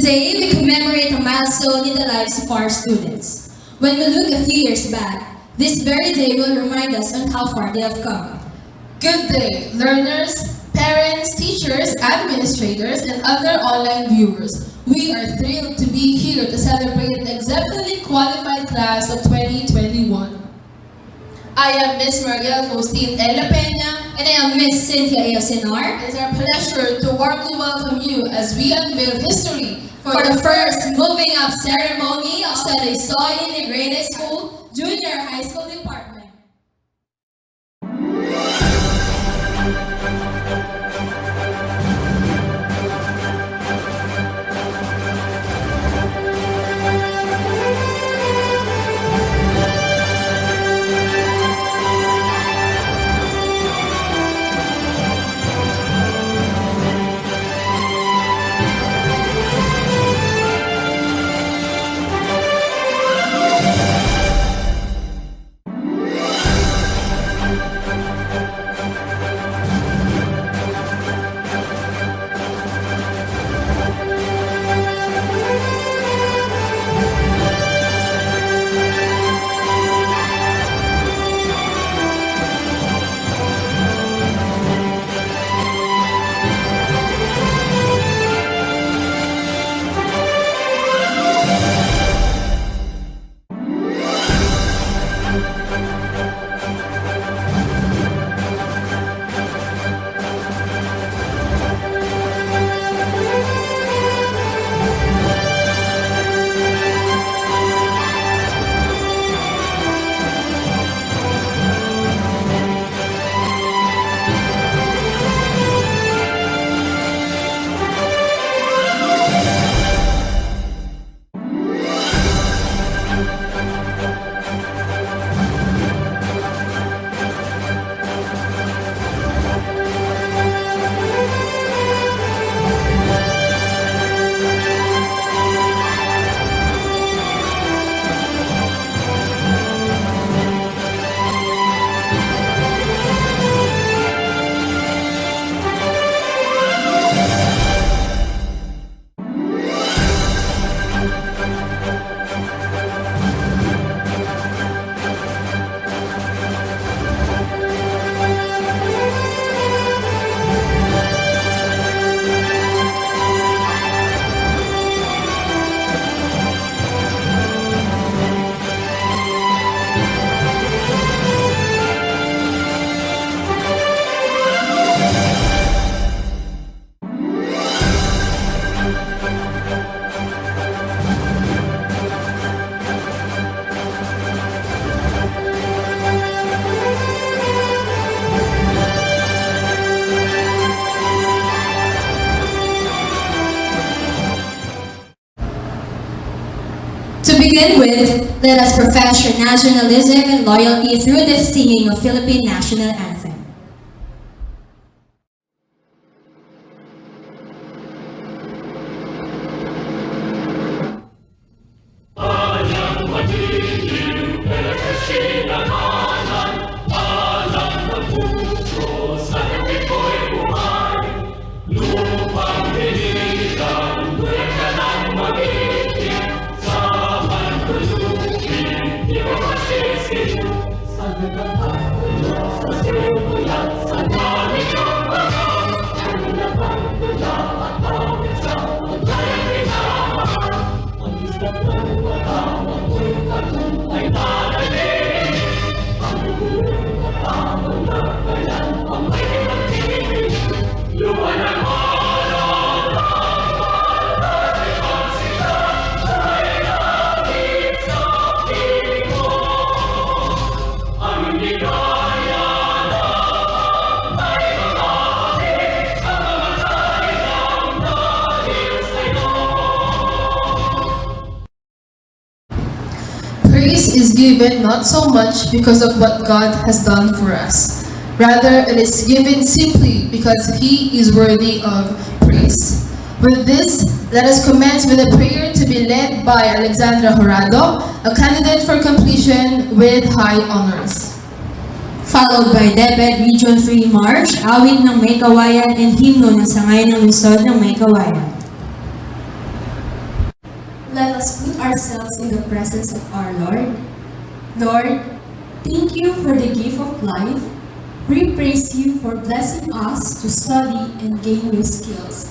Today, we commemorate a milestone in the lives of our students. When we look a few years back, this very day will remind us on how far they have come. Good day, learners, parents, teachers, administrators, and other online viewers. We are thrilled to be here to celebrate the exceptionally qualified class of 2021. I am Miss Mariel Faustine 𝗙𝗏𝗡𝗚, And I am Miss Cynthia Eosinar. It is our pleasure to warmly welcome you as we unveil history For the first moving up ceremony of Saluysoy Integrated School Junior High School Department. To begin with, let us profess your nationalism and loyalty through the singing of Philippine national anthem. Praise is given not so much because of what God has done for us. Rather, it is given simply because He is worthy of praise. With this, let us commence with a prayer to be led by Alexandra Jurado, a candidate for completion with high honors. Followed by DepEd Region 3 March, awit ng May Kawayan and himno ng Sangayan ng Lungsod ng May Kawayan. ourselves in the presence of our Lord. Lord, thank you for the gift of life. We praise you for blessing us to study and gain new skills.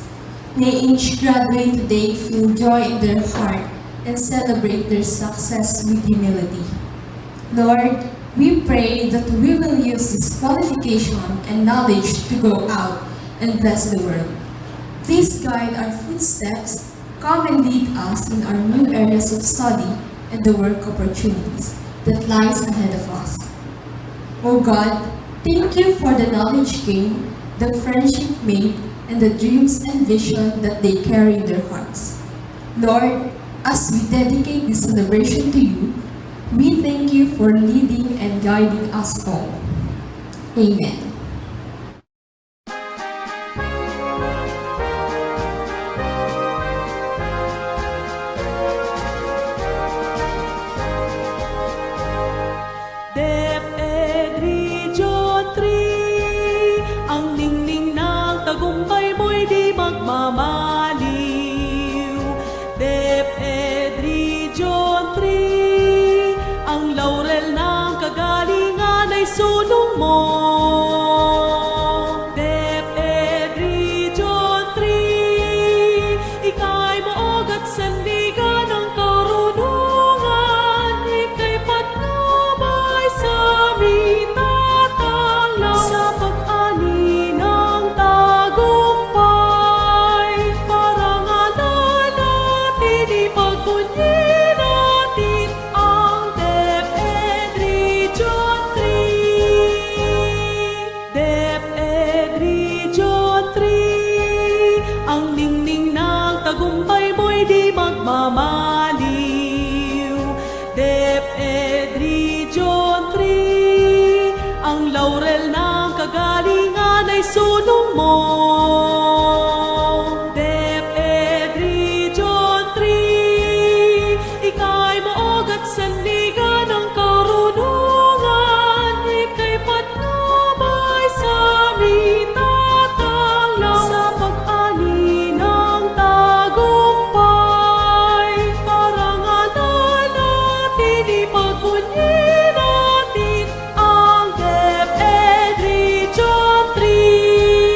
May each graduate today feel joy in their heart and celebrate their success with humility. Lord, we pray that we will use this qualification and knowledge to go out and bless the world. Please guide our footsteps, come and lead us in our new areas of study and the work opportunities that lies ahead of us. O God, thank you for the knowledge gained, the friendship made, and the dreams and vision that they carry in their hearts. Lord, as we dedicate this celebration to you, we thank you for leading and guiding us all. Amen. Sulong mo, DepEd Region 3, ika'y maog at sandigan ng karunungan, ika'y patnubay sa mitatanglaw, sa pag-ani ng tagumpay, parangalan natin, ipagpunyi natin ang DepEd Region 3. DepEd Region 3, ang ningning ng tagumpay mo'y di magmamaliw. DepEd Region 3, ang laurel ng kagalingan ay sulong mo. DepEd Region 3, ika'y maog at sandigan ng karunungan, ika'y patnubay sa mitatanglaw, sa pag-ani ng tagumpay, parangalan natin, ipagpunyi natin ang DepEd Region 3.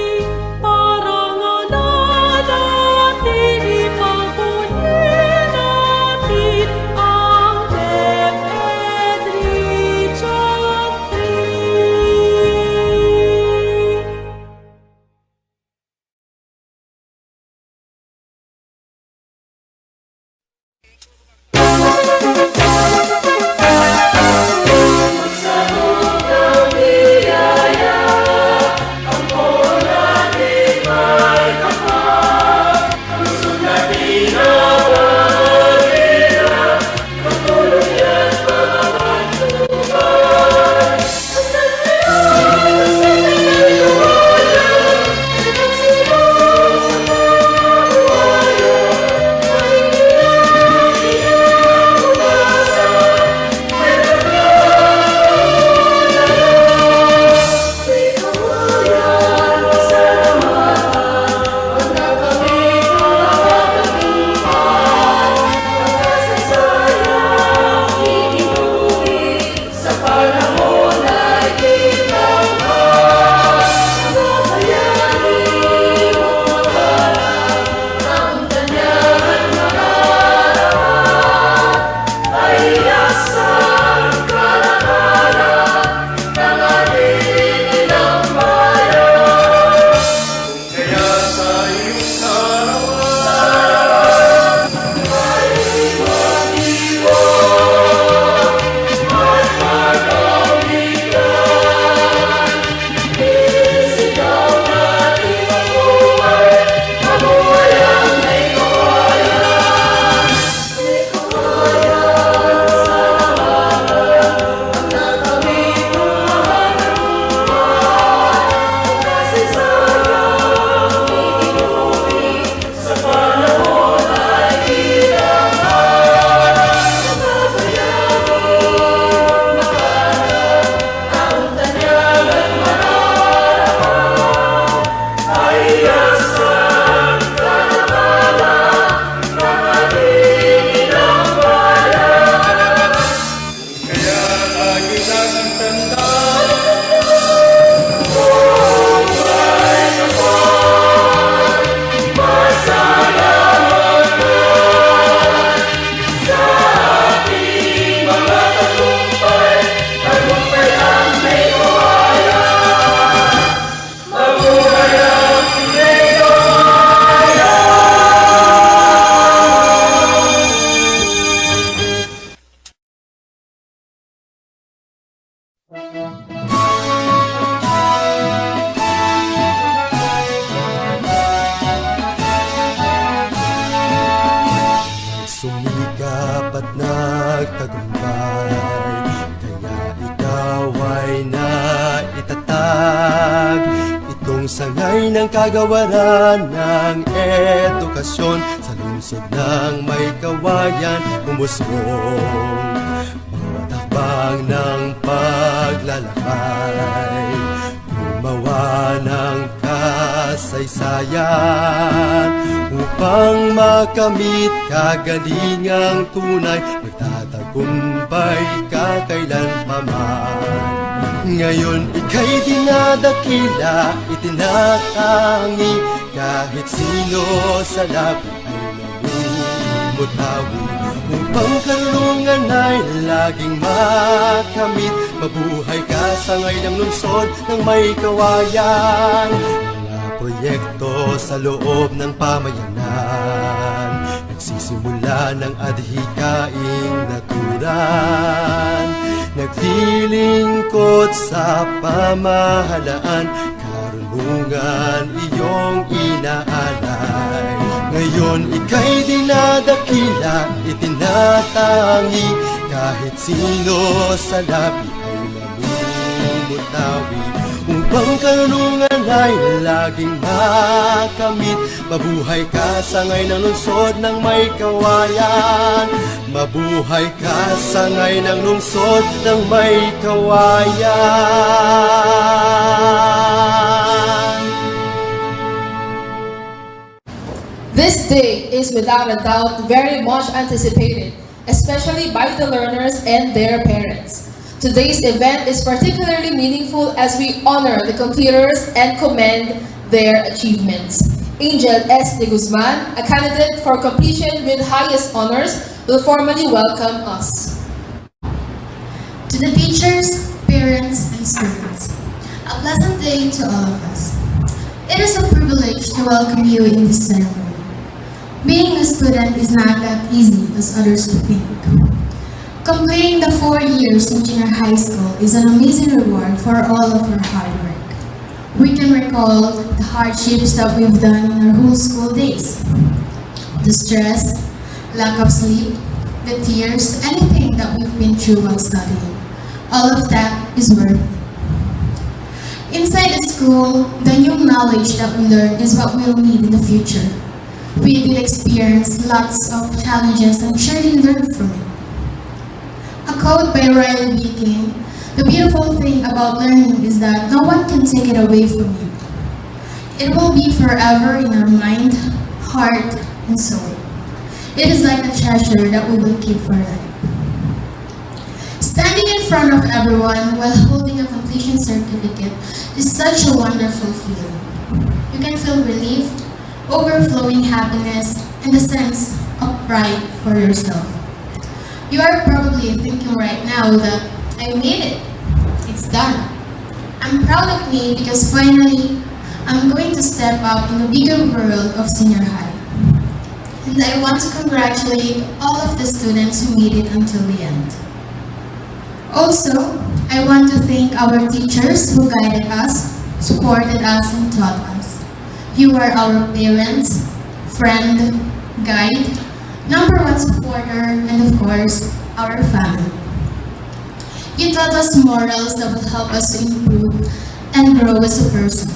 lagi nating tandaan. Sumikap at nagtagumpay, kaya ikaw ay naitatag. Itong sangay ng kagawaran ng edukasyon sa lungsod ng may kawayan, umusbong bawat hakbang ng paglalakay, gumawa ng kasaysayan upang makamit kagalingang tunay, magtatagumpay ka kailanpaman. Ngayon ika'y dinadakila, itinatangi, kahit sino sa labi ay namumutawi, upang karunungan ay laging makamit. Mabuhay ka sa ngayon ng lungsod ng may kawayan, mga proyekto sa loob ng pamayanan, nagsisimula ng adhikaing naturan, naglilingkod sa pamahalaan, karunungan iyong inaalay. Ngayon ika'y dinadakila, itinatangi, kahit sino sa labi ay namumutawi, upang karunungan ay laging makamit. Mabuhay ka sa ngayon ng lungsod ng may kawayan, mabuhay ka sa ngayon ng lungsod ng may kawayan. This day is without a doubt very much anticipated, especially by the learners and their parents. Today's event is particularly meaningful as we honor the completers and commend their achievements. Angel S. de Guzman, a candidate for completion with highest honors, will formally welcome us. To the teachers, parents, and students, a pleasant day to all of us. It is a privilege to welcome you in this ceremony. Being a student is not that easy as others think. Completing the 4 years in junior high school is an amazing reward for all of our hard work. We can recall the hardships that we've done in our whole school days. The stress, lack of sleep, the tears, anything that we've been through while studying. All of that is worth it. Inside the school, the new knowledge that we learn is what we'll need in the future. We did experience lots of challenges and surely learn from it. A quote by Riley King, "The beautiful thing about learning is that no one can take it away from you. It will be forever in our mind, heart, and soul. It is like a treasure that we will keep for life." Standing in front of everyone while holding a completion certificate is such a wonderful feeling. You can feel relief, overflowing happiness, and a sense of pride for yourself. You are probably thinking right now that I made it. It's done. I'm proud of me because finally I'm going to step out in the bigger world of senior high. And I want to congratulate all of the students who made it until the end. Also, I want to thank our teachers who guided us, supported us, and taught us. You are our parents, friend, guide, number one supporter, and of course, our family. You taught us morals that will help us to improve and grow as a person.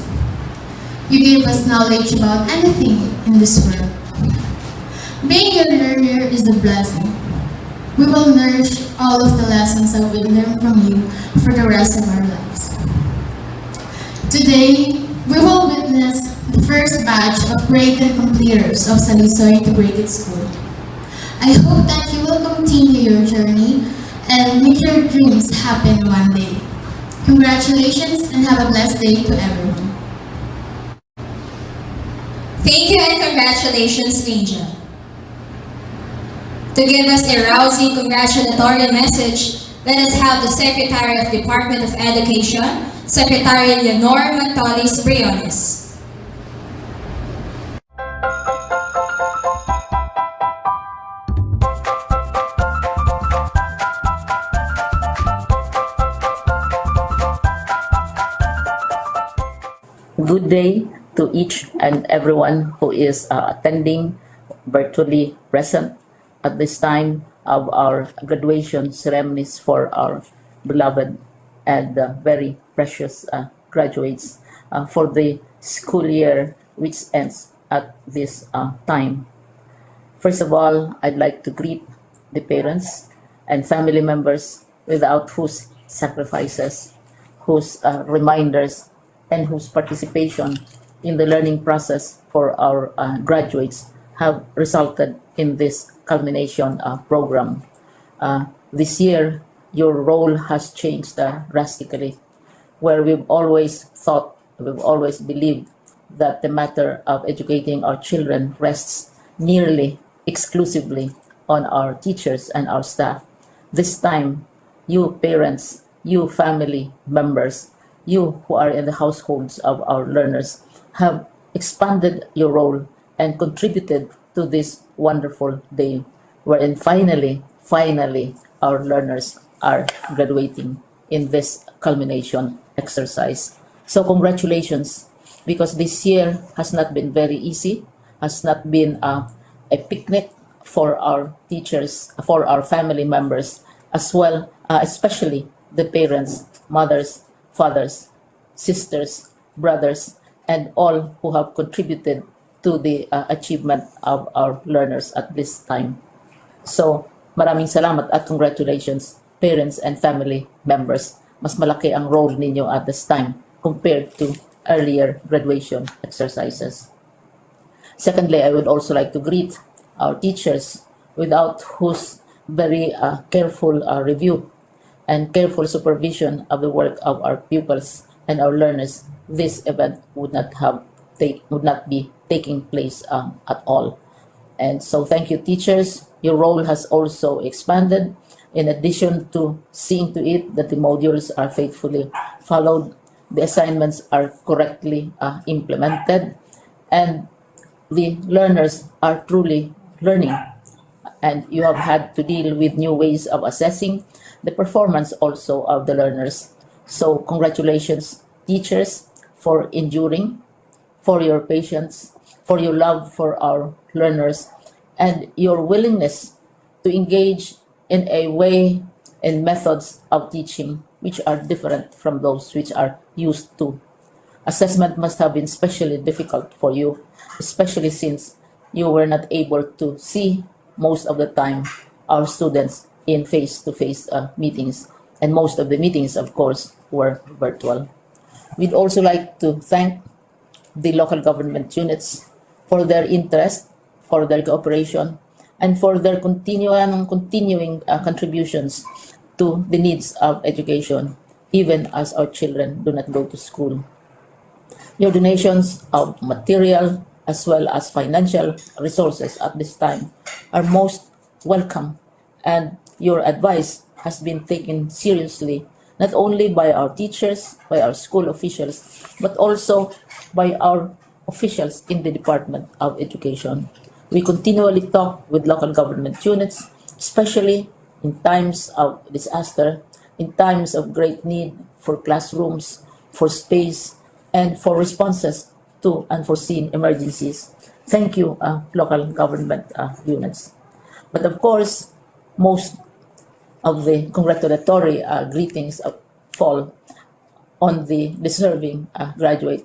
You gave us knowledge about anything in this world. Being a learner is a blessing. We will nourish all of the lessons that we learn from you for the rest of our lives. Today, we will witness the first batch of grade 10 completers of Saluysoy Integrated School. I hope that you will continue your journey and make your dreams happen one day. Congratulations and have a blessed day to everyone. Thank you and congratulations, Angel. To give us a rousing congratulatory message, let us have the Secretary of Department of Education, Secretary 𝗩𝗜𝗥𝗧𝗨𝗔𝗟. Good day to each and everyone who is attending virtually present at this time of our graduation ceremonies for our beloved and very precious graduates for the school year which ends at this time. First of all, I'd like to greet the parents and family members without whose sacrifices, whose reminders, and whose participation in the learning process for our graduates have resulted in this culmination program. This year, your role has changed drastically, where we've always thought, we've always believed that the matter of educating our children rests nearly exclusively on our teachers and our staff. This time, you parents, you family members, you who are in the households of our learners have expanded your role and contributed to this wonderful day, wherein finally, our learners are graduating in this culmination exercise. So congratulations, because this year has not been very easy, has not been a picnic for our teachers, for our family members, as well, especially the parents, mothers, fathers, sisters, brothers, and all who have contributed to the achievement of our learners at this time. So, maraming salamat at congratulations, parents and family members. Mas malaki ang role ninyo at this time compared to earlier graduation exercises. Secondly, I would also like to greet our teachers, without whose very careful review and careful supervision of the work of our pupils and our learners, this event would not be taking place at all. And so thank you, teachers. Your role has also expanded. In addition to seeing to it that the modules are faithfully followed, the assignments are correctly implemented, and the learners are truly learning. And you have had to deal with new ways of assessing the performance also of the learners. So congratulations, teachers, for enduring, for your patience, for your love for our learners, and your willingness to engage in a way and methods of teaching which are different from those which are used to. Assessment must have been especially difficult for you, especially since you were not able to see most of the time our students in face-to-face meetings, and most of the meetings, of course, were virtual. We'd also like to thank the local government units for their interest, for their cooperation, and for their continuing contributions to the needs of education, even as our children do not go to school. Your donations of material as well as financial resources at this time are most welcome, and your advice has been taken seriously, not only by our teachers, by our school officials, but also by our officials in the Department of Education. We continually talk with local government units, especially in times of disaster, in times of great need for classrooms, for space, and for responses to unforeseen emergencies. Thank you, local government units. But of course, most of the congratulatory greetings fall on the deserving graduate.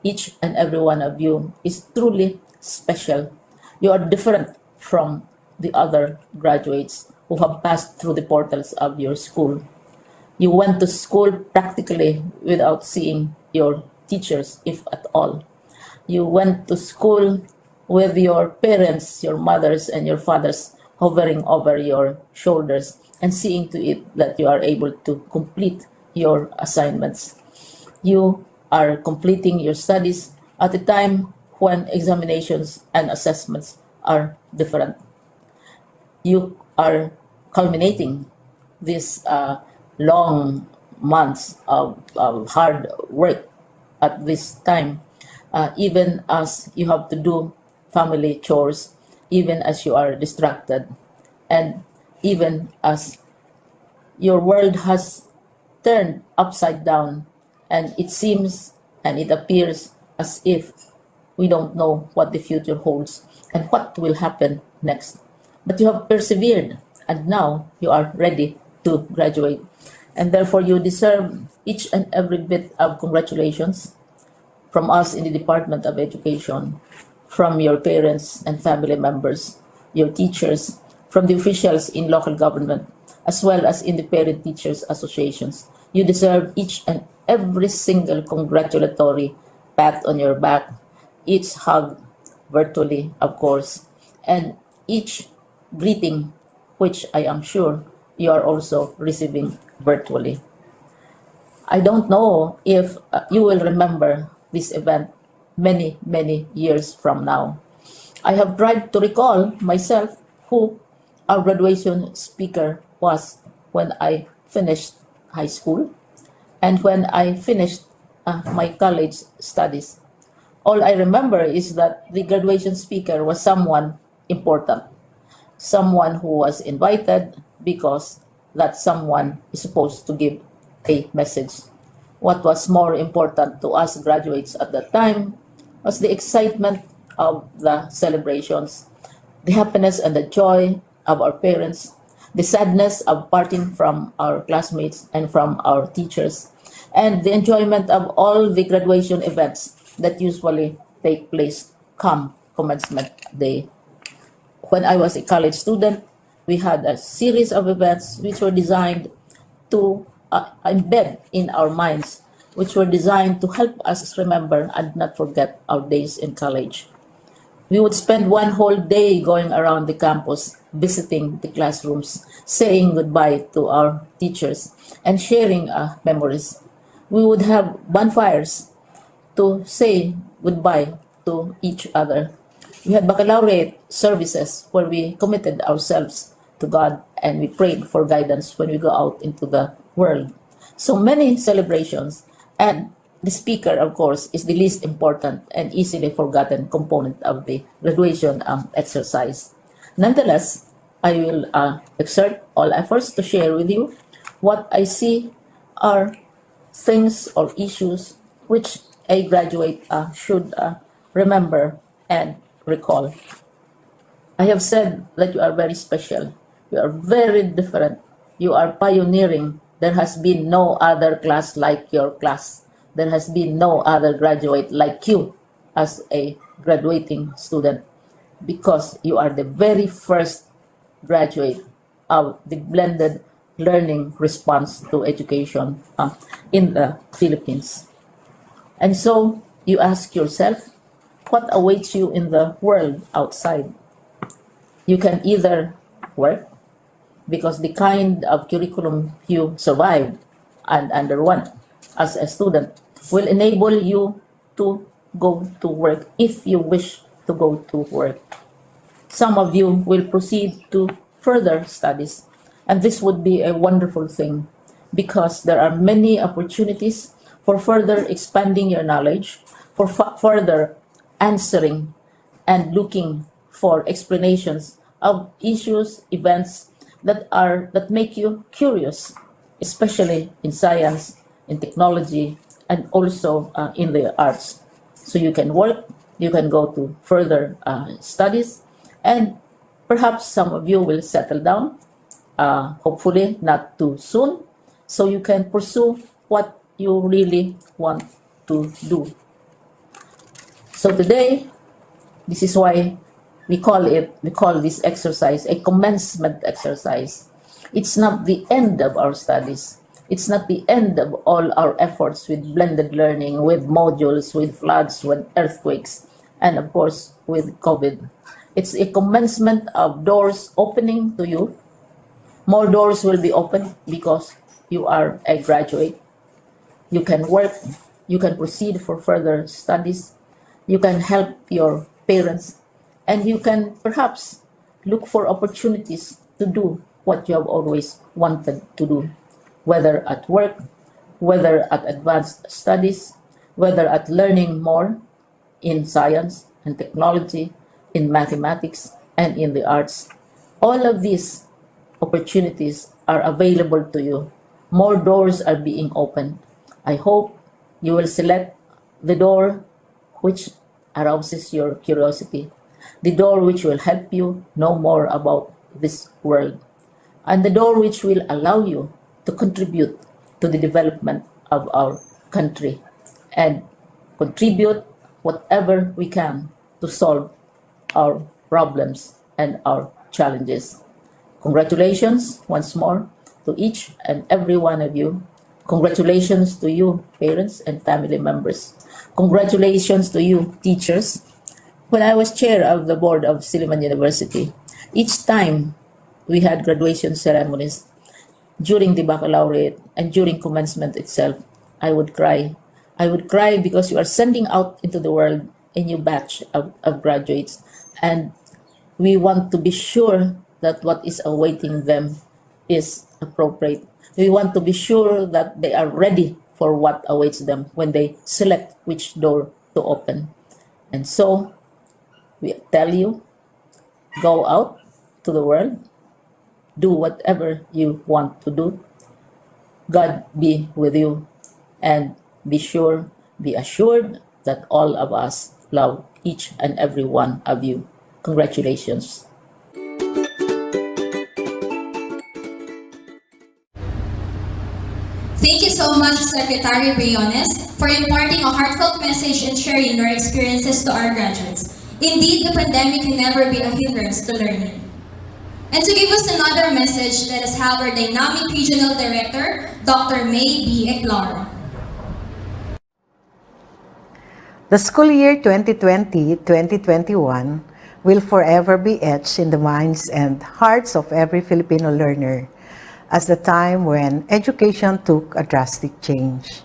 Each and every one of you is truly special. You are different from the other graduates who have passed through the portals of your school. You went to school practically without seeing your teachers, if at all. You went to school with your parents, your mothers and your fathers, hovering over your shoulders and seeing to it that you are able to complete your assignments. You are completing your studies at a time when examinations and assessments are different. You are culminating these long months of hard work at this time, even as you have to do family chores, even as you are distracted, and even as your world has turned upside down, and it seems and it appears as if we don't know what the future holds and what will happen next. But you have persevered, and now you are ready to graduate. And therefore, you deserve each and every bit of congratulations from us in the Department of Education, from your parents and family members, your teachers, from the officials in local government, as well as in the parent teachers associations. You deserve each and every single congratulatory pat on your back, each hug virtually, of course, and each greeting, which I am sure you are also receiving virtually. I don't know if you will remember this event many, many years from now. I have tried to recall myself who our graduation speaker was when I finished high school and when I finished my college studies. All I remember is that the graduation speaker was someone important, someone who was invited because that someone is supposed to give a message. What was more important to us graduates at that time was the excitement of the celebrations, the happiness and the joy of our parents, the sadness of parting from our classmates and from our teachers, and the enjoyment of all the graduation events that usually take place come commencement day. When I was a college student, we had a series of events which were designed to embed in our minds, which were designed to help us remember and not forget our days in college. We would spend one whole day going around the campus, visiting the classrooms, saying goodbye to our teachers, and sharing memories. We would have bonfires to say goodbye to each other. We had baccalaureate services where we committed ourselves to God and we prayed for guidance when we go out into the world. So many celebrations, and the speaker, of course, is the least important and easily forgotten component of the graduation exercise. Nonetheless, I will exert all efforts to share with you what I see are things or issues which a graduate should remember and recall. I have said that you are very special. You are very different. You are pioneering. There has been no other class like your class. There has been no other graduate like you as a graduating student, because you are the very first graduate of the blended learning response to education in the Philippines. And so you ask yourself, what awaits you in the world outside? You can either work, because the kind of curriculum you survived and underwent as a student will enable you to go to work if you wish to go to work. Some of you will proceed to further studies, and this would be a wonderful thing because there are many opportunities for further expanding your knowledge, for further answering and looking for explanations of issues, events that make you curious, especially in science, in technology, and also in the arts. So you can work, you can go to further studies, and perhaps some of you will settle down, hopefully not too soon, so you can pursue what you really want to do. So today, this is why we call this exercise a commencement exercise. It's not the end of our studies. It's not the end of all our efforts with blended learning, with modules, with floods, with earthquakes, and of course with COVID. It's a commencement of doors opening to you. More doors will be open because you are a graduate. You can work, you can proceed for further studies, you can help your parents, and you can perhaps look for opportunities to do what you have always wanted to do, whether at work, whether at advanced studies, whether at learning more in science and technology, in mathematics, and in the arts. All of these opportunities are available to you. More doors are being opened. I hope you will select the door which arouses your curiosity, the door which will help you know more about this world, and the door which will allow you to contribute to the development of our country and contribute whatever we can to solve our problems and our challenges. Congratulations once more to each and every one of you. Congratulations to you, parents and family members. Congratulations to you, teachers. When I was chair of the board of Silliman University, each time we had graduation ceremonies, during the baccalaureate and during commencement itself, I would cry. I would cry because you are sending out into the world a new batch of graduates, and we want to be sure that what is awaiting them is appropriate. We want to be sure that they are ready for what awaits them when they select which door to open. And so, we tell you, go out to the world, do whatever you want to do. God be with you, and be assured that all of us love each and every one of you. Congratulations. Thank you so much, Secretary Briones, for imparting a heartfelt message and sharing your experiences to our graduates. Indeed, the pandemic can never be a hindrance to learning. And to give us another message, let us have our Dynamic Regional Director, Dr. 𝗙𝗡𝗥𝗦𝗧. The school year 2020-2021 will forever be etched in the minds and hearts of every Filipino learner as the time when education took a drastic change.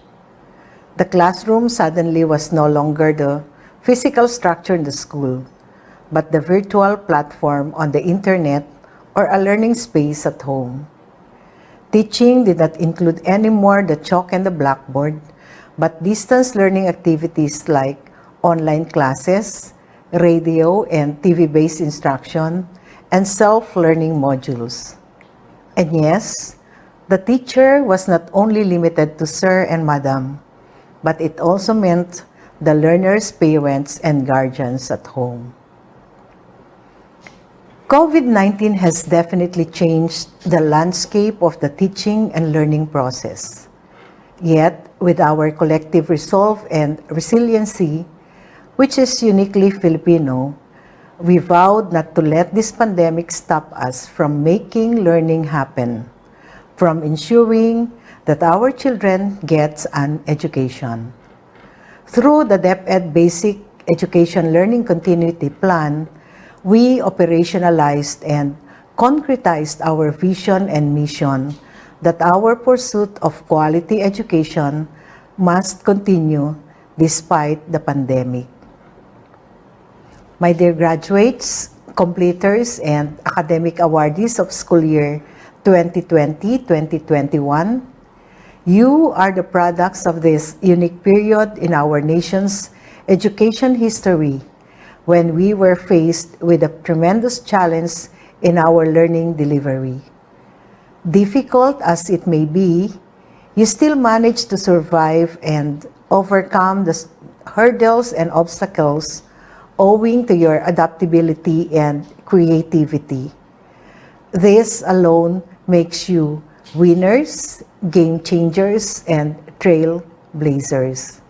The classroom suddenly was no longer the physical structure in the school, but the virtual platform on the internet or a learning space at home. Teaching did not include anymore the chalk and the blackboard, but distance learning activities like online classes, radio and TV-based instruction, and self-learning modules. And yes, the teacher was not only limited to sir and madam, but it also meant the learners' parents and guardians at home. COVID-19 has definitely changed the landscape of the teaching and learning process. Yet, with our collective resolve and resiliency, which is uniquely Filipino, we vowed not to let this pandemic stop us from making learning happen, from ensuring that our children get an education. Through the DepEd Basic Education Learning Continuity Plan, we operationalized and concretized our vision and mission that our pursuit of quality education must continue despite the pandemic. My dear graduates, completers, and academic awardees of school year 2020-2021, you are the products of this unique period in our nation's education history when we were faced with a tremendous challenge in our learning delivery. Difficult as it may be, you still managed to survive and overcome the hurdles and obstacles owing to your adaptability and creativity. This alone makes you winners, game changers, and trailblazers.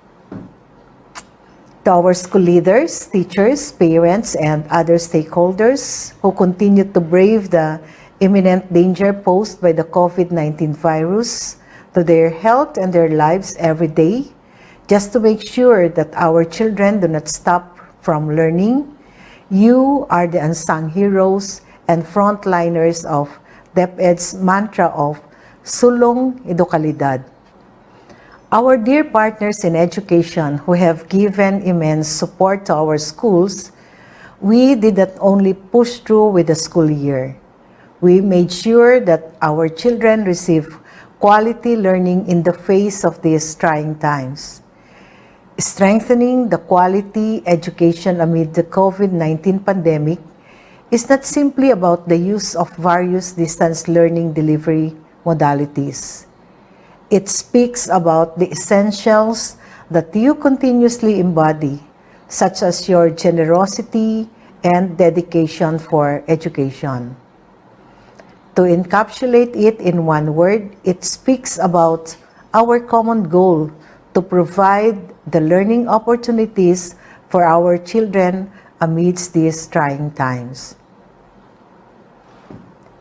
To our school leaders, teachers, parents, and other stakeholders who continue to brave the imminent danger posed by the COVID-19 virus to their health and their lives every day, just to make sure that our children do not stop from learning, You are the unsung heroes and frontliners of DepEd's mantra of 𝗠𝗢𝗥𝗦𝗧. Our dear partners in education who have given immense support to our schools, we did not only push through with the school year. We made sure that our children receive quality learning in the face of these trying times. Strengthening the quality education amid the COVID-19 pandemic is not simply about the use of various distance learning delivery modalities. It speaks about the essentials that you continuously embody, such as your generosity and dedication for education. To encapsulate it in one word, it speaks about our common goal to provide the learning opportunities for our children amidst these trying times.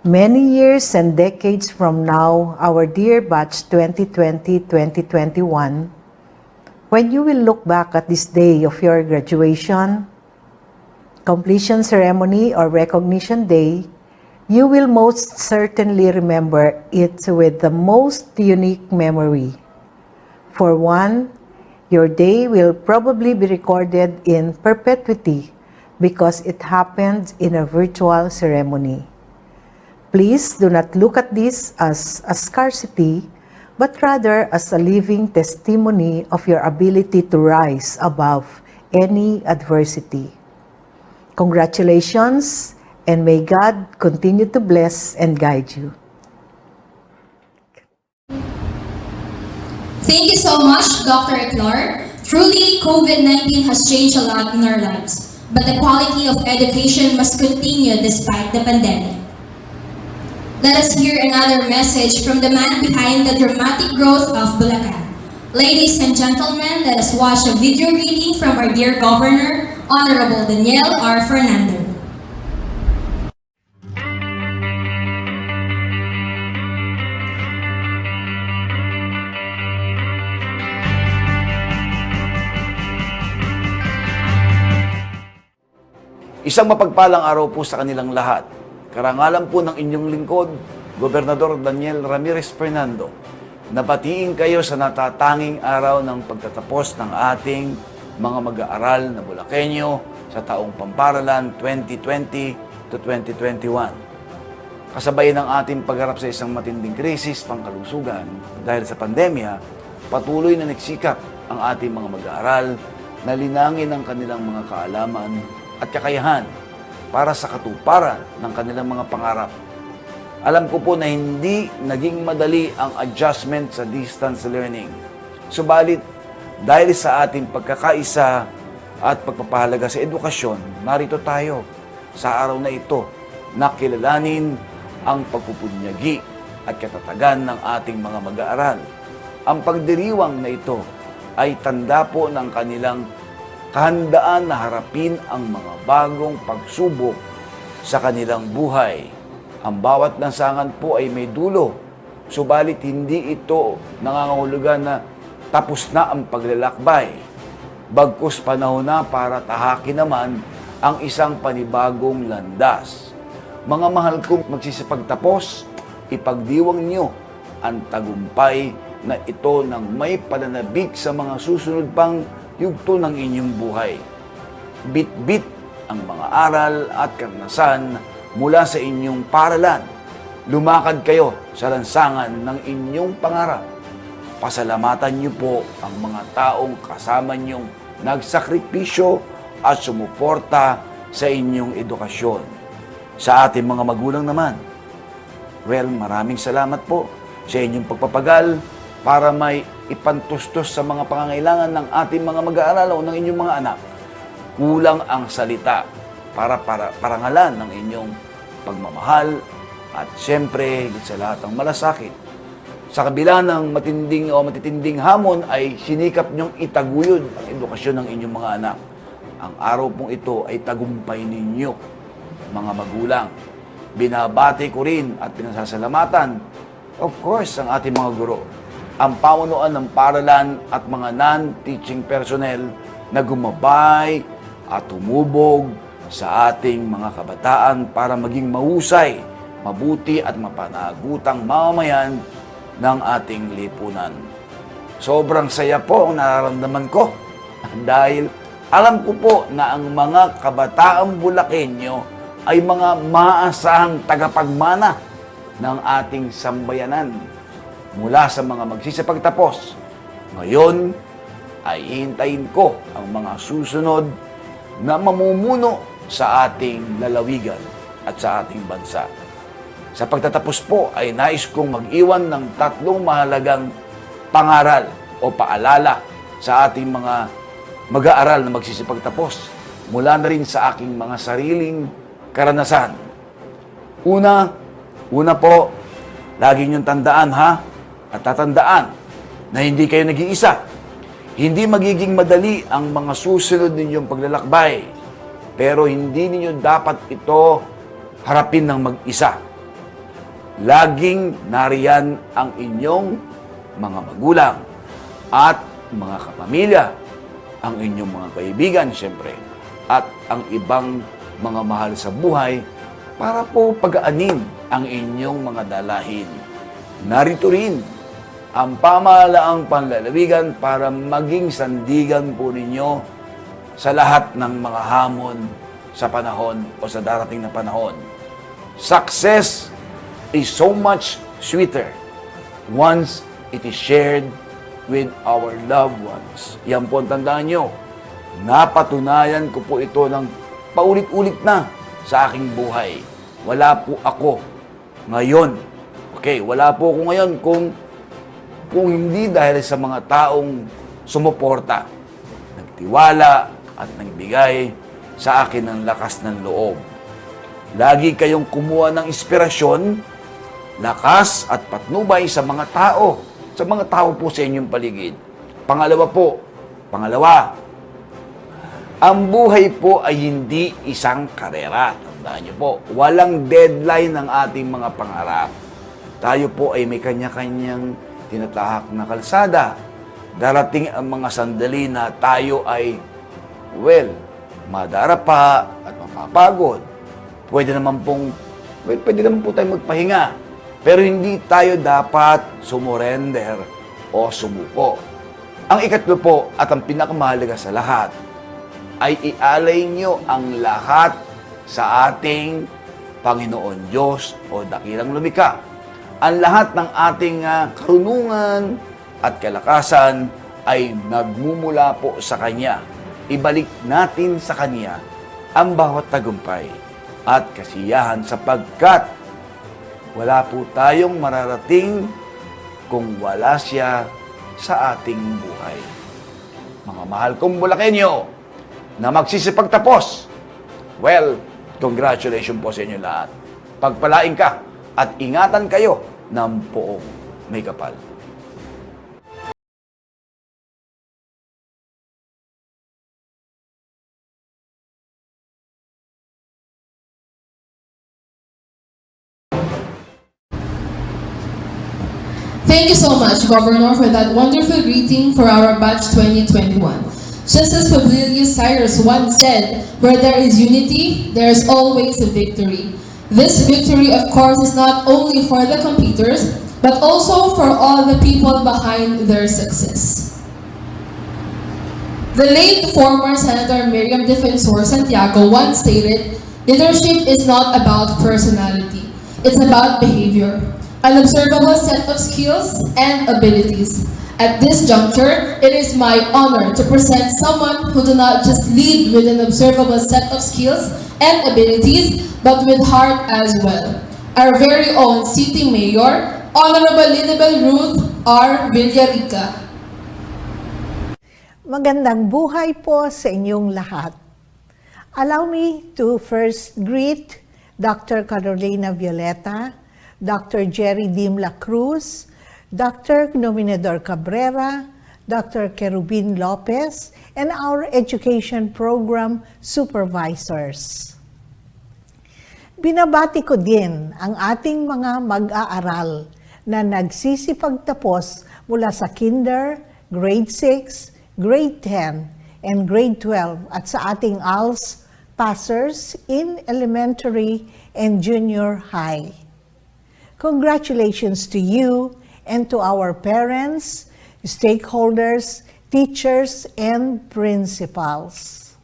Many years and decades from now, our dear batch 2020-2021, when you will look back at this day of your graduation, completion ceremony, or recognition day, you will most certainly remember it with the most unique memory. For one, your day will probably be recorded in perpetuity because it happened in a virtual ceremony. Please do not look at this as a scarcity, but rather as a living testimony of your ability to rise above any adversity. Congratulations, and may God continue to bless and guide you. Thank you so much, Dr. 𝗙𝗏𝗏. Truly, COVID-19 has changed a lot in our lives, but the quality of education must continue despite the pandemic. Let us hear another message from the man behind the dramatic growth of Bulacan. Ladies and gentlemen, let us watch a video reading from our dear Governor, Honorable Daniel R. Fernando. Isang mapagpalang araw po sa kanilang lahat. Karangalan po ng inyong lingkod, Gobernador Daniel Ramirez Fernando. Nabatiin kayo sa natatanging araw ng pagtatapos ng ating mga mag-aaral na Bulakenyo sa taong pamparalan 2020 to 2021. Kasabay ng ating pagharap sa isang matinding krisis pangkalusugan dahil sa pandemya, patuloy na nagsikap ang ating mga mag-aaral na linangin ang kanilang mga kaalaman at kakayahan para sa katuparan ng kanilang mga pangarap. Alam ko po na hindi naging madali ang adjustment sa distance learning. Subalit, dahil sa ating pagkakaisa at pagpapahalaga sa edukasyon, narito tayo sa araw na ito na kilalanin ang pagpupunyagi at katatagan ng ating mga mag-aaral. Ang pagdiriwang na ito ay tanda po ng kanilang kahandaan na harapin ang mga bagong pagsubok sa kanilang buhay. Ang bawat lansangan po ay may dulo, subalit hindi ito nangangahulugan na tapos na ang paglalakbay. Bagkus panahon na para tahakin naman ang isang panibagong landas. Mga mahal kong magsisipagtapos, ipagdiwang niyo ang tagumpay na ito ng may pananabik sa mga susunod pang yugto ng inyong buhay. Bit-bit ang mga aral at karanasan mula sa inyong paralan. Lumakad kayo sa lansangan ng inyong pangarap. Pasalamatan niyo po ang mga taong kasama niyong nagsakripisyo at sumuporta sa inyong edukasyon. Sa ating mga magulang naman, maraming salamat po sa inyong pagpapagal para may ipantustos sa mga pangangailangan ng ating mga mag-aaral o ng inyong mga anak. Kulang ang salita para parangalan ng inyong pagmamahal at siyempre, sa lahat ng malasakit. Sa kabila ng matitinding hamon ay sinikap niyong itaguyod ang edukasyon ng inyong mga anak. Ang araw pong ito ay tagumpay ninyo, mga magulang. Binabati ko rin at pinasasalamatan, of course, ang ating mga guro, ang pamunuan ng paaralan at mga non-teaching personnel na gumabay at tumubog sa ating mga kabataan para maging mahusay, mabuti at mapanagutang mamamayan ng ating lipunan. Sobrang saya po ang nararamdaman ko dahil alam ko po na ang mga kabataang Bulakenyo ay mga maasahang tagapagmana ng ating sambayanan mula sa mga magsisipagtapos. Ngayon ay hihintayin ko ang mga susunod na mamumuno sa ating lalawigan at sa ating bansa. Sa pagtatapos po ay nais kong mag-iwan ng 3 mahalagang pangaral o paalala sa ating mga mag-aaral na magsisipagtapos mula na rin sa aking mga sariling karanasan. Una po, lagi niyong tandaan at tatandaan na hindi kayo nag-iisa. Hindi magiging madali ang mga susunod ninyong paglalakbay, pero hindi ninyo dapat ito harapin ng mag-isa. Laging nariyan ang inyong mga magulang at mga kapamilya, ang inyong mga kaibigan, siyempre, at ang ibang mga mahal sa buhay para po pagaanin ang inyong mga dalahin. Narito rin ang pamahalaang panlalawigan para maging sandigan po ninyo sa lahat ng mga hamon sa panahon o sa darating na panahon. Success is so much sweeter once it is shared with our loved ones. Yan po ang tandaan nyo. Napatunayan ko po ito ng paulit-ulit na sa aking buhay. Wala po ako ngayon. Wala po ako ngayon kung hindi dahil sa mga taong sumuporta, nagtiwala at nagbigay sa akin ng lakas ng loob. Lagi kayong kumuha ng inspirasyon, lakas at patnubay sa mga tao po sa inyong paligid. Pangalawa, ang buhay po ay hindi isang karera. Tandaan niyo po, walang deadline ng ating mga pangarap. Tayo po ay may kanya-kanyang tinatahak na kalsada. Darating ang mga sandali na tayo ay, madarapa at mapapagod. Pwede naman po tayo magpahinga. Pero hindi tayo dapat sumurrender o sumuko. Ang ikatlo po at ang pinakamahalaga sa lahat ay ialay nyo ang lahat sa ating Panginoon Diyos o Dakilang Lumikha. Ang lahat ng ating karunungan at kalakasan ay nagmumula po sa Kanya. Ibalik natin sa Kanya ang bawat tagumpay at kasiyahan sapagkat wala po tayong mararating kung wala siya sa ating buhay. Mga mahal kong Bulakenyo na magsisipagtapos, congratulations po sa inyo lahat. Pagpalain ka at ingatan kayo ng poong may kapal. Thank you so much, Governor, for that wonderful greeting for our batch 2021. Just as Miley Cyrus once said, where there is unity, there is always a victory. This victory, of course, is not only for the competitors, but also for all the people behind their success. The late former Senator Miriam Defensor Santiago once stated, leadership is not about personality, it's about behavior. An observable set of skills and abilities. At this juncture, it is my honor to present someone who do not just lead with an observable set of skills and abilities, but with heart as well. Our very own City Mayor, Honorable Ruth R. Villarica. Magandang buhay po sa inyong lahat. Allow me to first greet Dr. Carolina Violeta, Dr. Jerry 𝗓𝗥𝗦𝗧, Dr. 𝗙𝗓𝗥𝗧𝗨𝗔𝗟, Dr. Cherubin Lopez, and our education program supervisors. Binabati ko din ang ating mga mag-aaral na nagsisipagtapos mula sa Kinder, Grade 6, Grade 10, and Grade 12 at sa ating ALS passers in elementary and junior high. Congratulations to you and to our parents, stakeholders, teachers, and principals.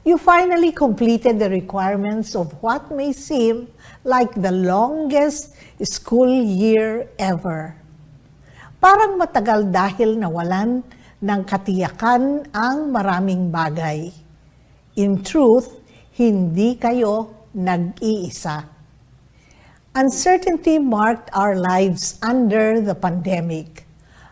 You finally completed the requirements of what may seem like the longest school year ever. Parang matagal dahil nawalan ng katiyakan ang maraming bagay. In truth, hindi kayo nag-iisa. Uncertainty marked our lives under the pandemic.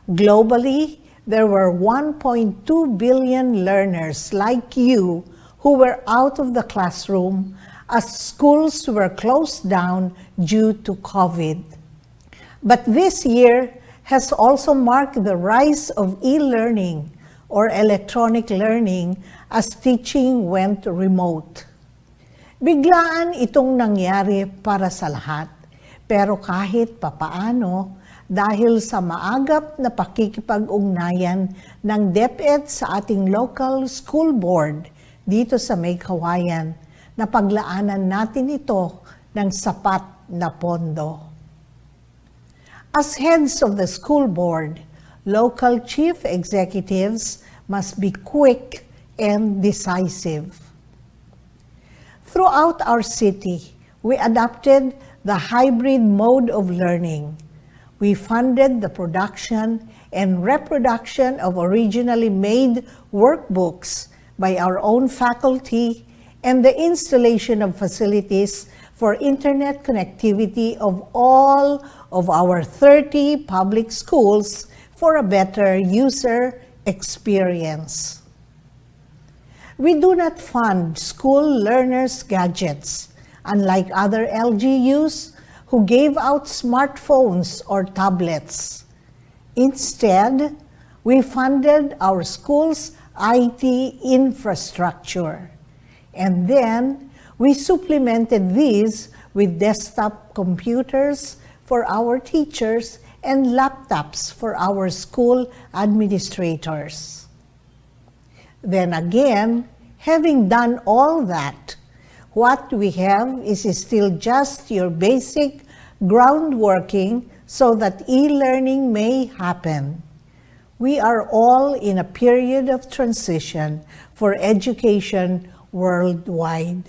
Globally, there were 1.2 billion learners like you who were out of the classroom as schools were closed down due to COVID. But this year has also marked the rise of e-learning or electronic learning as teaching went remote. Biglaan itong nangyari para sa lahat, pero kahit papaano, dahil sa maagap na pakikipag-ugnayan ng DepEd sa ating local school board dito sa May Kawayan, napaglaanan natin ito ng sapat na pondo. As heads of the school board, local chief executives must be quick and decisive. Throughout our city, we adopted the hybrid mode of learning. We funded the production and reproduction of originally made workbooks by our own faculty and the installation of facilities for internet connectivity of all of our 30 public schools for a better user experience. We do not fund school learners' gadgets, unlike other LGUs who gave out smartphones or tablets. Instead, we funded our school's IT infrastructure. And then, we supplemented these with desktop computers for our teachers and laptops for our school administrators. Then again, having done all that, what we have is still just your basic groundworking so that e-learning may happen. We are all in a period of transition for education worldwide.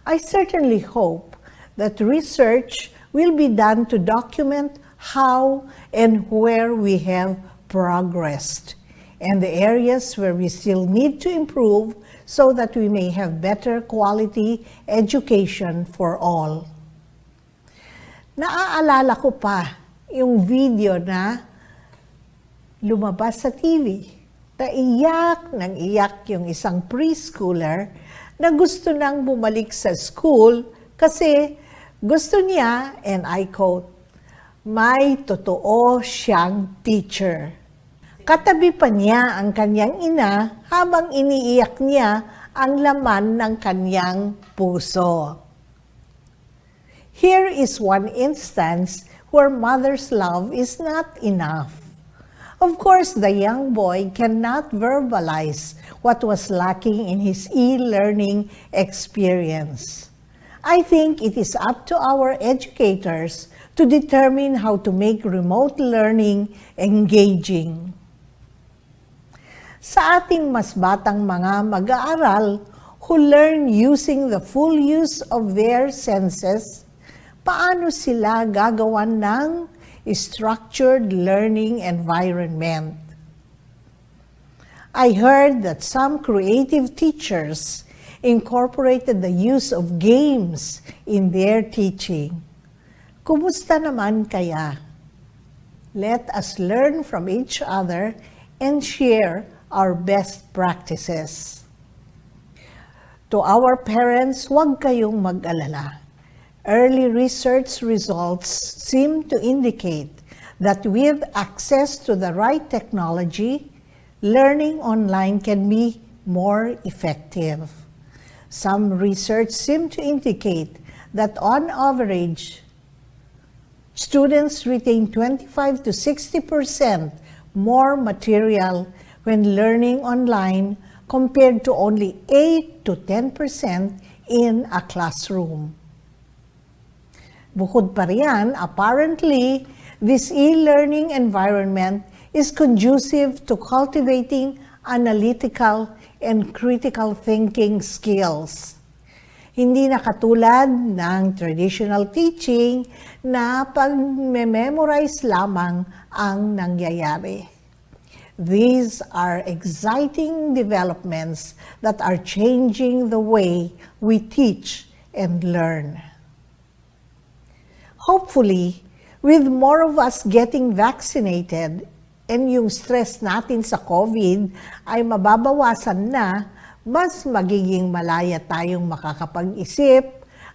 I certainly hope that research will be done to document how and where we have progressed and the areas where we still need to improve so that we may have better quality education for all. Naaalala ko pa yung video na lumabas sa TV. Naiyak nang iyak yung isang preschooler na gusto nang bumalik sa school kasi gusto niya, and I quote, may totoo siyang teacher. Katabi pa niya ang kanyang ina habang iniiyak niya ang laman ng kanyang puso. Here is one instance where mother's love is not enough. Of course, the young boy cannot verbalize what was lacking in his e-learning experience. I think it is up to our educators to determine how to make remote learning engaging. Sa ating mas batang mga mag-aaral who learn using the full use of their senses, paano sila gagawan ng structured learning environment? I heard that some creative teachers incorporated the use of games in their teaching. Kumusta naman kaya? Let us learn from each other and share our best practices. To our parents, huwag kayong mag-alala. Early research results seem to indicate that with access to the right technology, learning online can be more effective. Some research seem to indicate that on average, students retain 25 to 60% more material when learning online compared to only 8 to 10% in a classroom. Bukod pa riyan, apparently, this e-learning environment is conducive to cultivating analytical and critical thinking skills. Hindi na katulad ng traditional teaching na pag-memorize lamang ang nangyayari. These are exciting developments that are changing the way we teach and learn. Hopefully, with more of us getting vaccinated and yung stress natin sa COVID ay mababawasan na, mas magiging malaya tayong makakapag-isip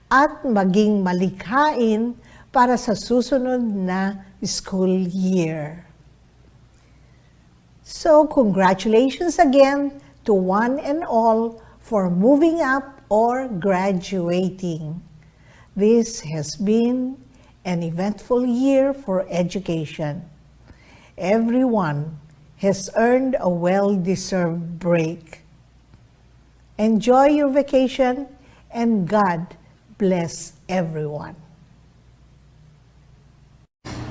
at maging malikhain para sa susunod na school year. So, congratulations again to one and all for moving up or graduating. This has been an eventful year for education. Everyone has earned a well-deserved break. Enjoy your vacation and God bless everyone.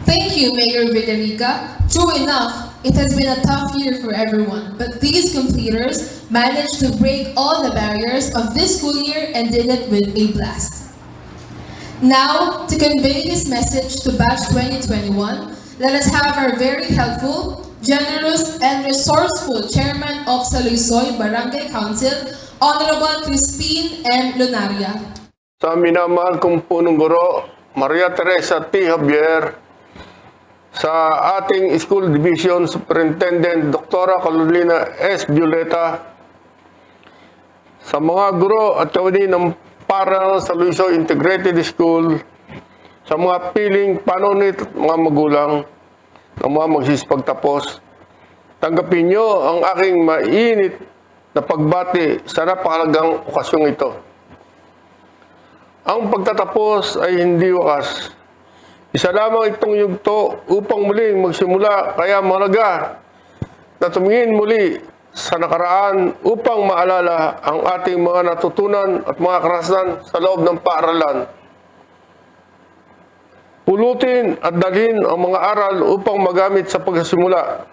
Thank you, Mayor 𝗙𝗥𝗥𝗧𝗨. True enough, it has been a tough year for everyone, but these completers managed to break all the barriers of this school year and did it with a blast. Now, to convey this message to Batch 2021, let us have our very helpful, generous, and resourceful Chairman of Saluysoy Barangay Council, Honorable Crispin M. Lunaria. Sa minamahal kong punong guro, Maria Teresa T. Javier, sa ating School Division Superintendent Dr. Carolina S. Violeta, sa mga guro at kawani ng para sa Saluysoy Integrated School, sa mga piling panunit at mga magulang ng mga magsisipagtapos, tanggapin nyo ang aking mainit na pagbati sa napakalagang okasyong ito. Ang pagtatapos ay hindi wakas. Isa lamang itong yugto upang muling magsimula, kaya mahalaga na tumingin muli sa nakaraan upang maalala ang ating mga natutunan at mga karanasan sa loob ng paaralan. Pulutin at dalhin ang mga aral upang magamit sa pagsisimula.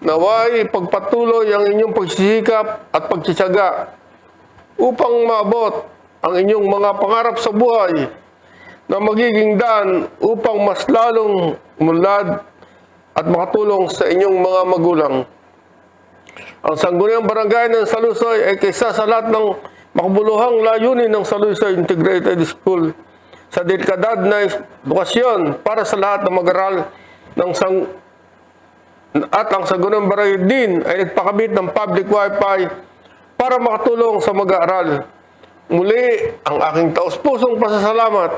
Naway pagpatuloy ang inyong pagsisikap at pagtsitsaga upang maabot ang inyong mga pangarap sa buhay na magiging daan upang mas lalong umunlad at makatulong sa inyong mga magulang. Ang sangguniang barangay ng Saluysoy ay kaysa sa lahat ng makabuluhang layunin ng Saluysoy Integrated School sa delikadad na edukasyon para sa lahat ng mag-aral ng at ang sangguniang barangay din ay nagpakabit ng public wifi para makatulong sa mag-aaral. Muli, ang aking taus-pusong pasasalamat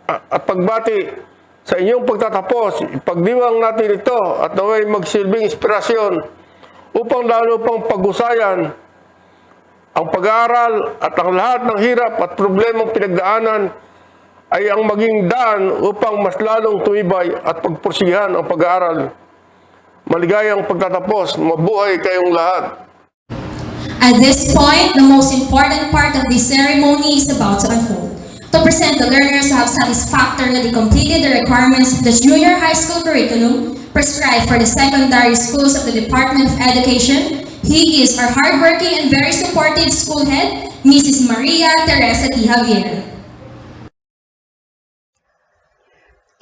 at pagbati sa inyong pagtatapos. Ipagdiwang natin ito at naway magsilbing inspirasyon upang lalo pang pag-usayan ang pag-aaral at ang lahat ng hirap at problemang pinagdaanan ay ang maging daan upang mas lalong tumibay at pagpursigihan ang pag-aaral. Maligayang pagtatapos, mabuhay kayong lahat. At this point, the most important part of this ceremony is about to unfold. To present the learners who have satisfactorily completed the requirements of the junior high school curriculum prescribed for the secondary schools of the Department of Education, he is our hardworking and very supportive school head, Mrs. Maria Teresa T. Javier.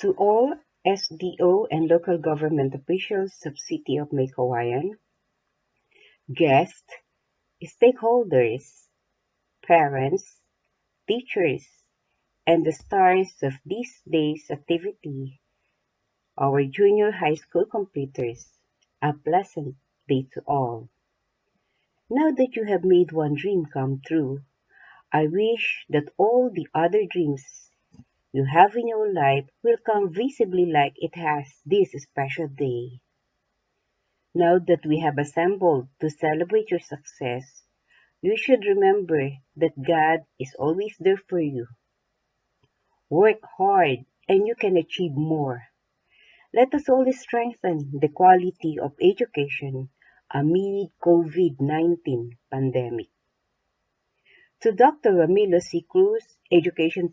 To all SDO and local government officials of City of May Kawayan, guests, stakeholders, parents, teachers, and the stars of this day's activity, our junior high school completers, a pleasant day to all. Now that you have made one dream come true, I wish that all the other dreams you have in your life will come visibly like it has this special day. Now that we have assembled to celebrate your success, you should remember that God is always there for you. Work hard and you can achieve more. Let us always strengthen the quality of education amid COVID-19 pandemic. To Dr. Ramilo C. Cruz, Education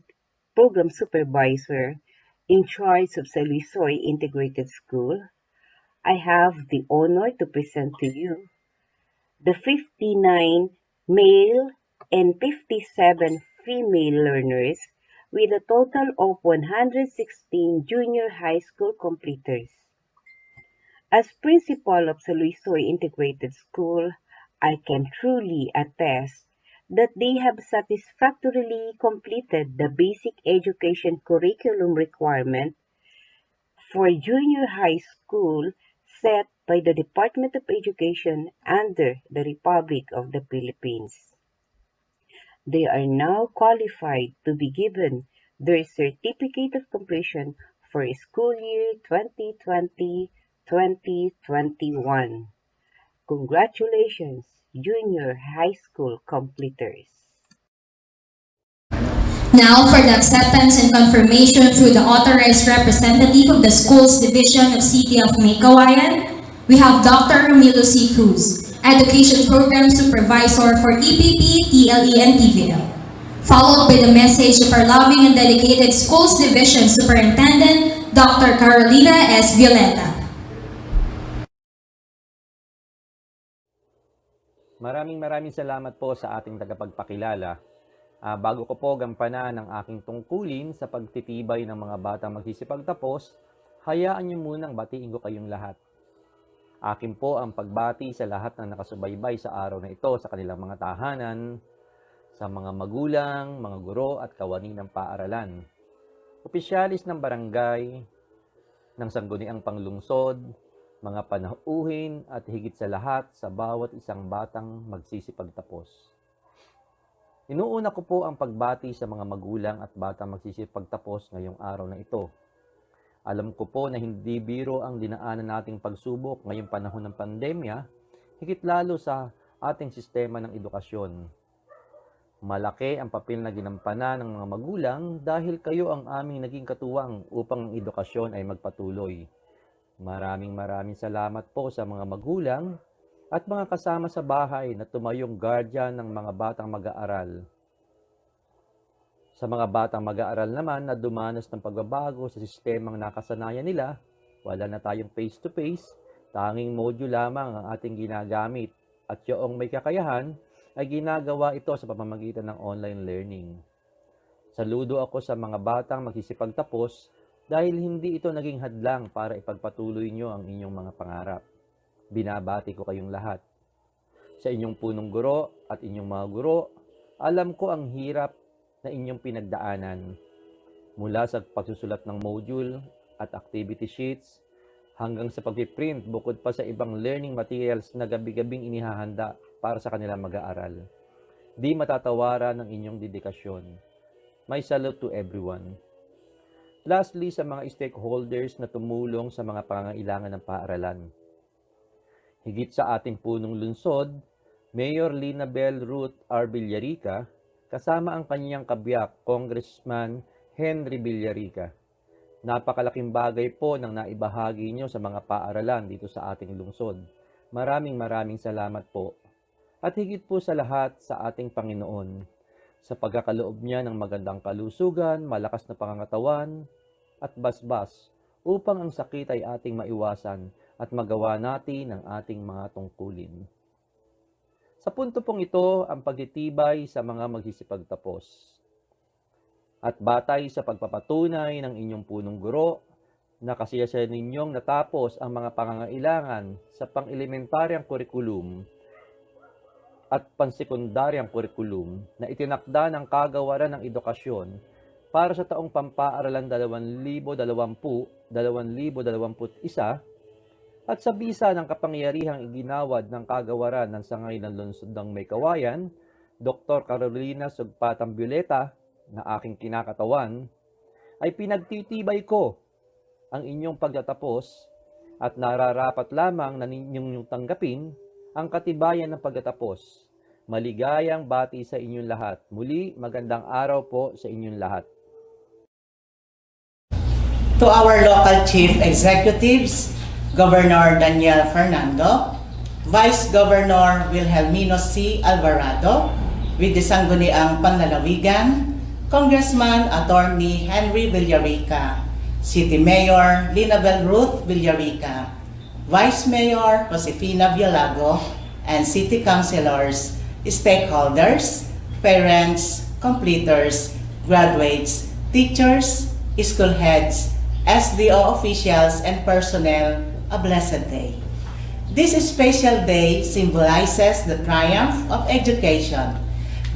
Program Supervisor in charge of Saluysoy Integrated School, I have the honor to present to you the 59 male and 57 female learners with a total of 116 junior high school completers. As principal of Saluysoy Integrated School, I can truly attest that they have satisfactorily completed the basic education curriculum requirement for junior high school set by the Department of Education under the Republic of the Philippines. They are now qualified to be given their certificate of completion for school year 2020-2021. Congratulations, junior high school completers. Now for the acceptance and confirmation through the authorized representative of the Schools Division of City of Maykawayan, we have Dr. Ramilo C. Cruz, Education Program Supervisor for EPP, TLE, and TVL, followed by the message of our loving and dedicated Schools Division Superintendent, Dr. Carolina S. Violeta. Maraming salamat po sa ating tagapagpakilala. Bago ko po gampanan ang aking tungkulin sa pagtitibay ng mga batang magsisipagtapos, hayaan niyo munang batiin ko kayong lahat. Akin po ang pagbati sa lahat ng nakasubaybay sa araw na ito sa kanilang mga tahanan, sa mga magulang, mga guro at kawani ng paaralan, opisyalis ng barangay, ng sangguniang panglungsod, mga panauhin at higit sa lahat sa bawat isang batang magsisipagtapos. Inuuna ko po ang pagbati sa mga magulang at batang magsisipagtapos ngayong araw na ito. Alam ko po na hindi biro ang dinaanan nating pagsubok ngayong panahon ng pandemya, higit lalo sa ating sistema ng edukasyon. Malaki ang papel na ginampanan ng mga magulang dahil kayo ang aming naging katuwang upang ang edukasyon ay magpatuloy. Maraming salamat po sa mga magulang at mga kasama sa bahay na tumayong guardian ng mga batang mag-aaral. Sa mga batang mag-aaral naman na dumanas ng pagbabago sa sistemang nakasanayan nila, wala na tayong face-to-face, tanging module lamang ang ating ginagamit at yoong may kakayahan ay ginagawa ito sa pamamagitan ng online learning. Saludo ako sa mga batang magsisipagtapos dahil hindi ito naging hadlang para ipagpatuloy nyo ang inyong mga pangarap. Binabati ko kayong lahat. Sa inyong punong guro at inyong mga guro, alam ko ang hirap na inyong pinagdaanan. Mula sa pagsusulat ng module at activity sheets, hanggang sa pagpiprint bukod pa sa ibang learning materials na gabi-gabing inihahanda para sa kanilang mag-aaral. Di matatawaran ang inyong dedikasyon. My salute to everyone. Lastly, sa mga stakeholders na tumulong sa mga pangangailangan ng paaralan. Higit sa ating punong lungsod, Mayor 𝗙𝗓𝗓𝗏 kasama ang kanyang kabiyak, Congressman Henry Villarica. Napakalaking bagay po nang naibahagi nyo sa mga paaralan dito sa ating lungsod. Maraming salamat po. At higit po sa lahat sa ating Panginoon, sa pagkakaloob niya ng magandang kalusugan, malakas na pangangatawan, at basbas upang ang sakit ay ating maiwasan at magawa natin ang ating mga tungkulin. Sa punto pong ito, ang pagtitibay sa mga magsisipagtapos. At batay sa pagpapatunay ng inyong punong guro, na kasiyasan ninyong natapos ang mga pangangailangan sa pang-elementaryang kurikulum at pansekundaryang kurikulum na itinakda ng Kagawaran ng Edukasyon para sa taong pampaaralan 2020-2021 at sa bisa ng kapangyarihang iginawad ng Kagawaran ng Sangay ng Lungsod ng Maykawayan, Dr. Carolina 𝗙𝗏𝗏𝗏 na aking kinakatawan, ay pinagtitibay ko ang inyong pagtatapos at nararapat lamang na ninyong tanggapin ang katibayan ng pagtatapos. Maligayang bati sa inyong lahat. Muli, magandang araw po sa inyong lahat. To our local chief executives, Governor Daniel Fernando, Vice Governor Wilhelmino C. Alvarado, with the Sangguniang Panlalawigan, Congressman Attorney Henry Villarica, City Mayor Linabel Ruth Villarica, Vice Mayor Josefina Vialago, and City Councilors, stakeholders, parents, completers, graduates, teachers, school heads, SDO officials, and personnel, a blessed day. This special day symbolizes the triumph of education,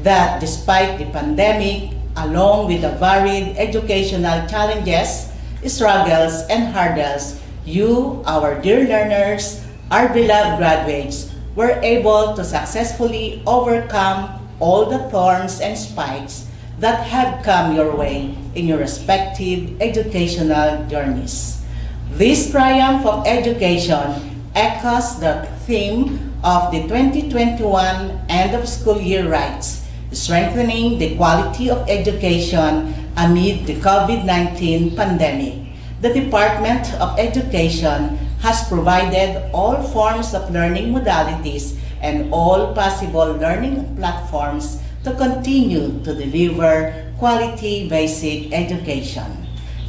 that despite the pandemic, along with the varied educational challenges, struggles, and hurdles, you, our dear learners, our beloved graduates, were able to successfully overcome all the thorns and spikes that have come your way in your respective educational journeys. This triumph of education echoes the theme of the 2021 end of school year rites, strengthening the quality of education amid the COVID-19 pandemic. The Department of Education has provided all forms of learning modalities and all possible learning platforms to continue to deliver quality basic education.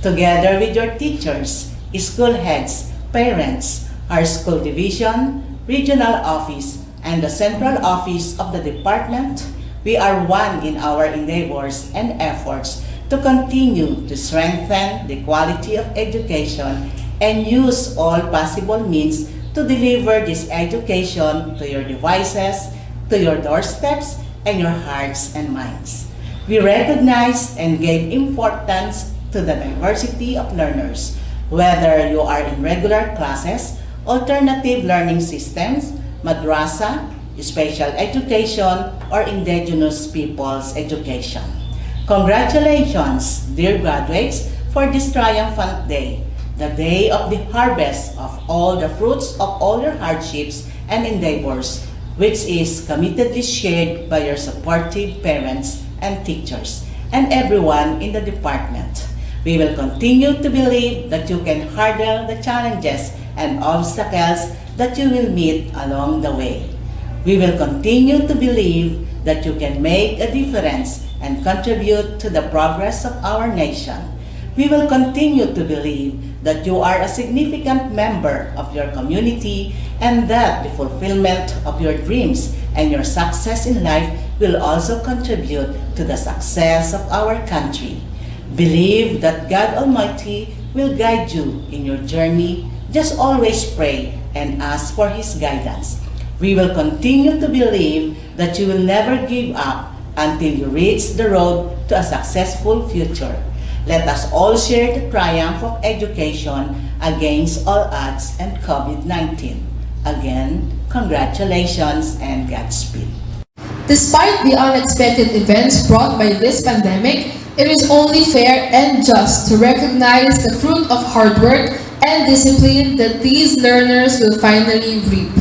Together with your teachers, school heads, parents, our school division, regional office, and the central office of the department, we are one in our endeavors and efforts to continue to strengthen the quality of education and use all possible means to deliver this education to your devices, to your doorsteps, and your hearts and minds. We recognized and gave importance to the diversity of learners, whether you are in regular classes, alternative learning systems, madrasa, special education, or indigenous people's education. Congratulations, dear graduates, for this triumphant day, the day of the harvest of all the fruits of all your hardships and endeavors, which is committedly shared by your supportive parents and teachers and everyone in the department. We will continue to believe that you can handle the challenges and obstacles that you will meet along the way. We will continue to believe that you can make a difference and contribute to the progress of our nation. We will continue to believe that you are a significant member of your community and that the fulfillment of your dreams and your success in life will also contribute to the success of our country. Believe that God Almighty will guide you in your journey. Just always pray and ask for His guidance. We will continue to believe that you will never give up until you reach the road to a successful future. Let us all share the triumph of education against all odds and COVID-19. Again, congratulations and Godspeed. Despite the unexpected events brought by this pandemic, it is only fair and just to recognize the fruit of hard work and discipline that these learners will finally reap.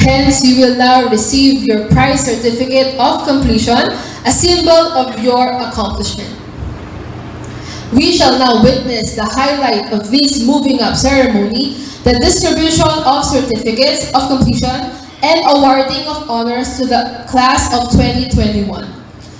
Hence, you will now receive your prize certificate of completion, a symbol of your accomplishment. We shall now witness the highlight of this moving up ceremony, the distribution of certificates of completion and awarding of honors to the class of 2021.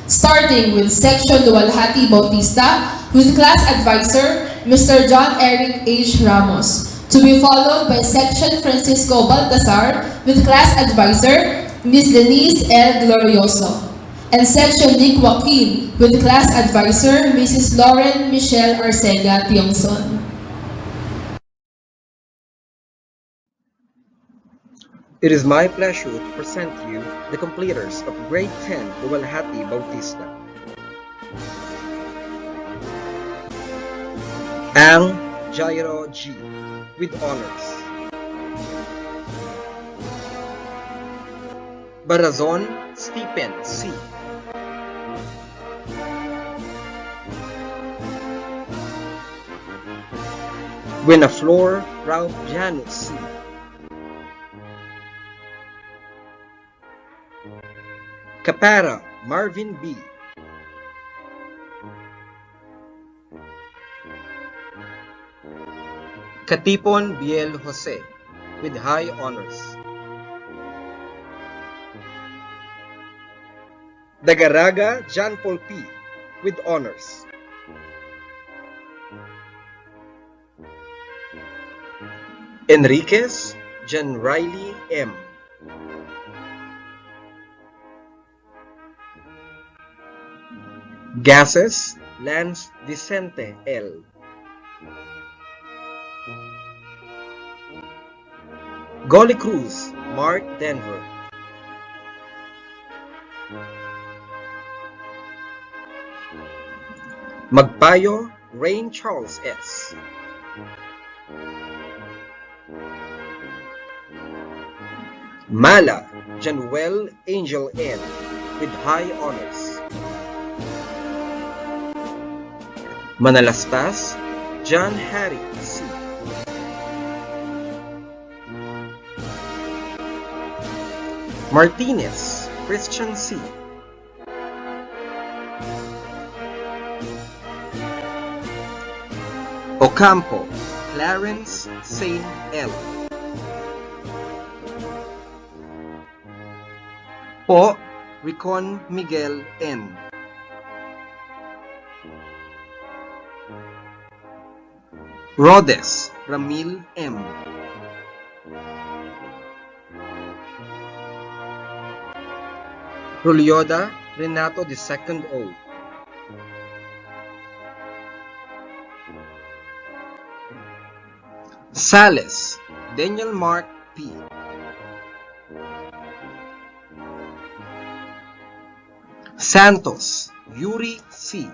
Starting with Section 𝗙𝗏𝗡𝗚 Bautista with Class Advisor, Mr. John Eric H. Ramos, to be followed by Section Francisco Baltasar with Class Advisor, Ms. Denise L. Glorioso, and Section Nick Joaquin with Class Advisor, Mrs. Lauren Michelle Arcega Tiongson. It is my pleasure to present you the completers of Grade 10 𝗙𝗏𝗡𝗚 Bautista. Ang Jairo G. with honors. Barazon Stephen C. Buenaflor Ralph Janus C. Capara Marvin B. 𝗙𝗜𝗥𝗦𝗧 with high honors. Dagaraga John Paul P. with honors. Enriquez John Riley M. Gases Lance Vicente L. Golly Cruz Mark Denver. Magpayo Rain Charles S. Mala Januel Angel N. with high honors. Manalastas John Harry C. Martinez Christian C. Ocampo Clarence Saint L. Po Ricon Miguel N. Rodes Ramil M. Rolioda Renato II O. Sales Daniel Mark P. Santos Yuri C.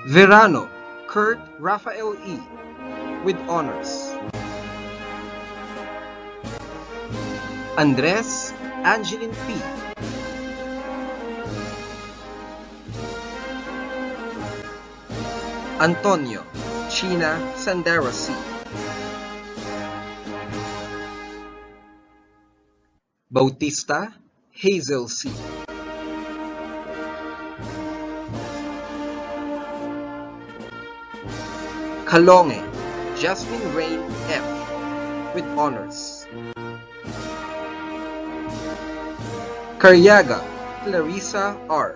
Verano Kurt Rafael E. with honors. Andres Angeline P. Antonio China Sandera C. Bautista Hazel C. Calonge Jasmine Rain F. with honors. Caryaga Clarissa R.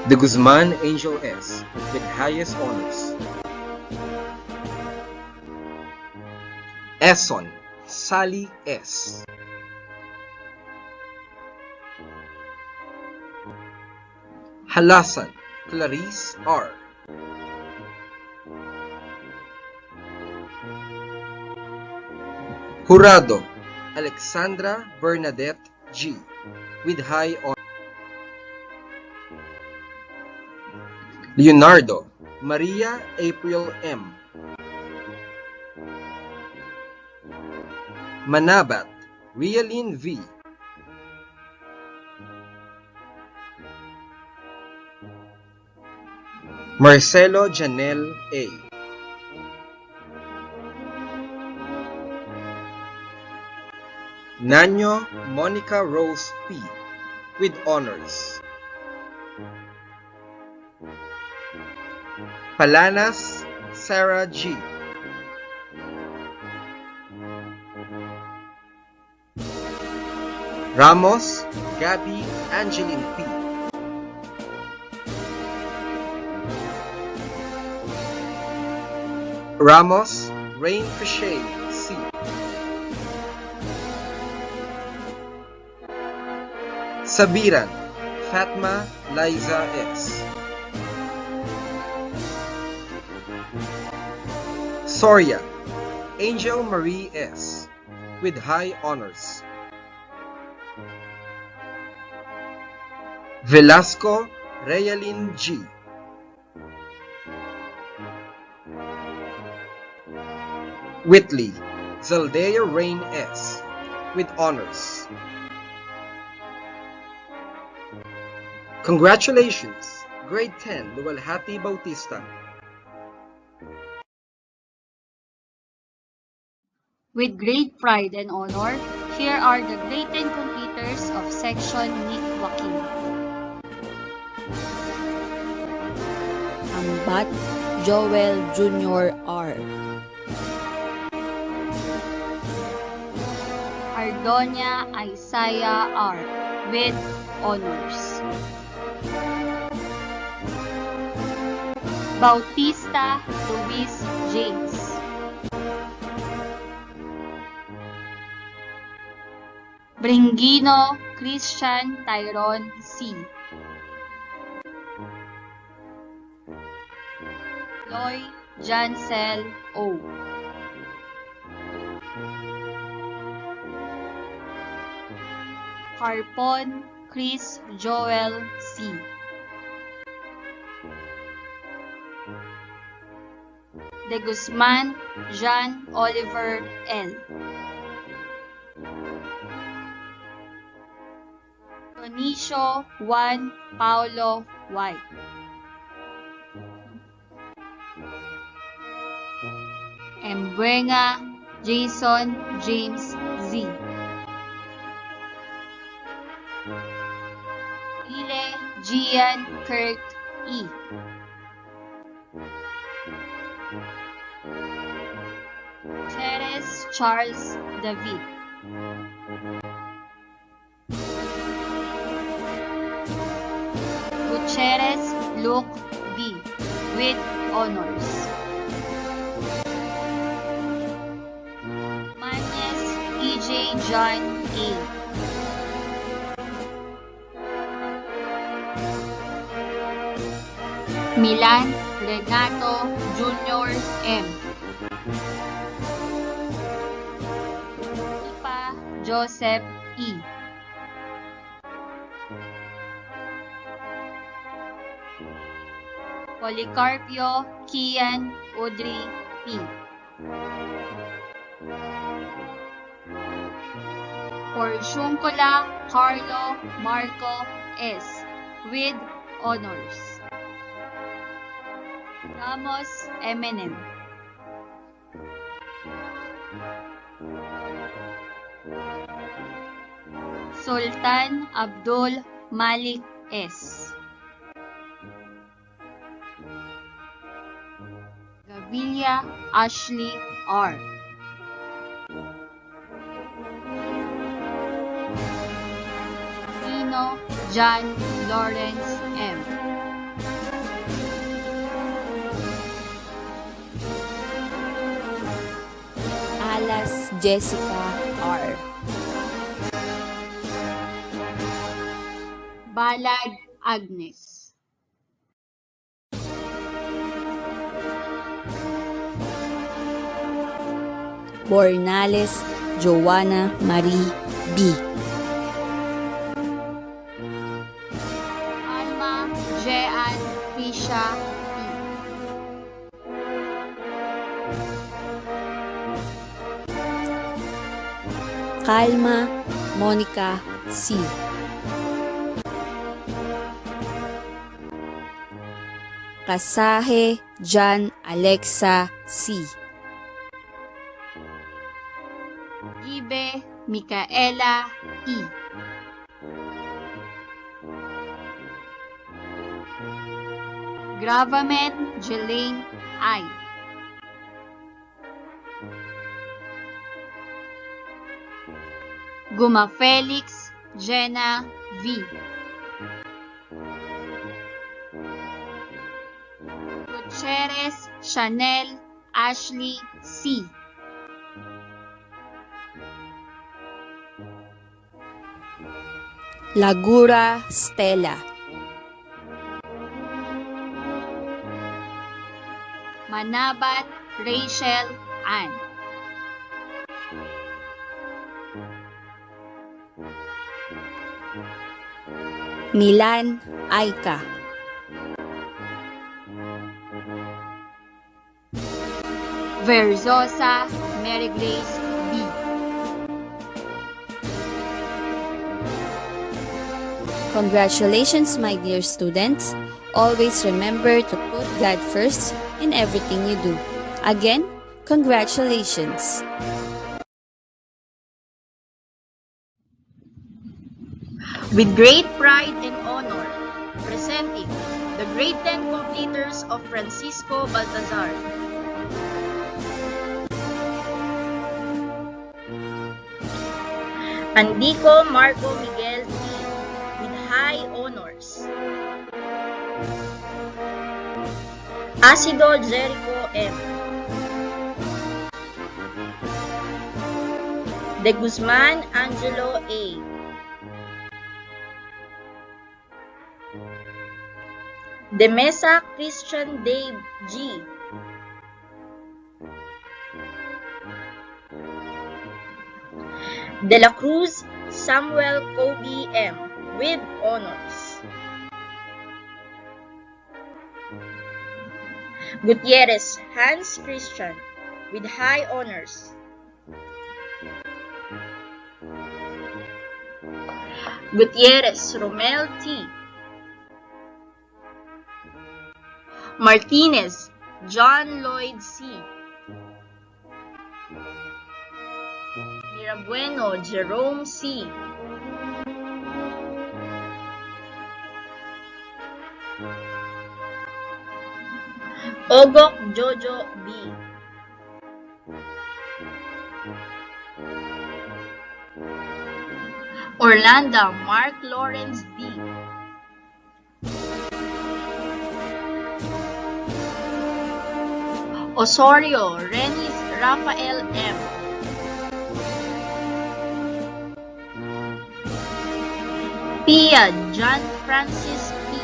De Guzman Angel S. with highest honors. Eson Sally S. Halasan Clarice R. Jurado Alexandra Bernadette G. with high honor. Leonardo Maria April M. Manabat Rialyn V. Marcelo Janelle A. Nanyo Monica Rose P. with honors. Palanas Sarah G. Ramos Gabby Angeline P. Ramos Rain Crochet C. Sabiran Fatma Liza S. Soria Angel Marie S. with high honors. Velasco Realin G. Whitley Zaldea Rain S. with honors. Congratulations, Grade 10 𝗙𝗏𝗡𝗙 Bautista. With great pride and honor, Here are the grade 10 completers of section Nick Joaquin. Ambat Joel Jr. R. Ardonia Isaiah R. with honors. Bautista Luis James. Bringino Christian Tyrone C. Loy Jansel O. Harpon Chris Joel C. De Guzman Jean Oliver L. Dionisio Juan Paulo White. Embuenga Jason James Z. Ile Gian Kurt E. Cheres Charles David. Gutierrez Luke B. with honors. Manes E.J. John A. Milan Renato Jr. M. Ipa Joseph E. Policarpio Kian Audrey P. Porciuncula Carlo Marco S. with honors. Ramos Eminem. Sultan Abdul Malik S. Gavilia Ashley R. Nino John Lawrence M. Alas Jessica R. Balad Agnes. Bornales Joanna Marie B. Alma Jean Trisha P. Calma Monica C. Kasahe Jan Alexa C. Gibe Micaela E. Gravamen Jelaine I. Guma Felix Jenna V. Gutierrez Chanel Ashley C. Lagura Stella. Manabat Rachel Ann. Milan Aika. Verzosa Mary Grace B. Congratulations, my dear students. Always remember to put God first in everything you do. Again, congratulations. With great pride and honor, presenting the grade 10 completers of Francisco Baltazar. Andico Marco Miguel T. with high honors. Acido Jericho M. De Guzman Angelo A. De Mesa Christian Dave G. De la Cruz Samuel Kobe M. with honors. Gutierrez Hans Christian with high honors. Gutierrez Romel T. Martinez John Lloyd C. Mirabueno Jerome C. Ogok Jojo B. Orlando Mark Lawrence D. Osorio Renis Rafael M. Pia John Francis P.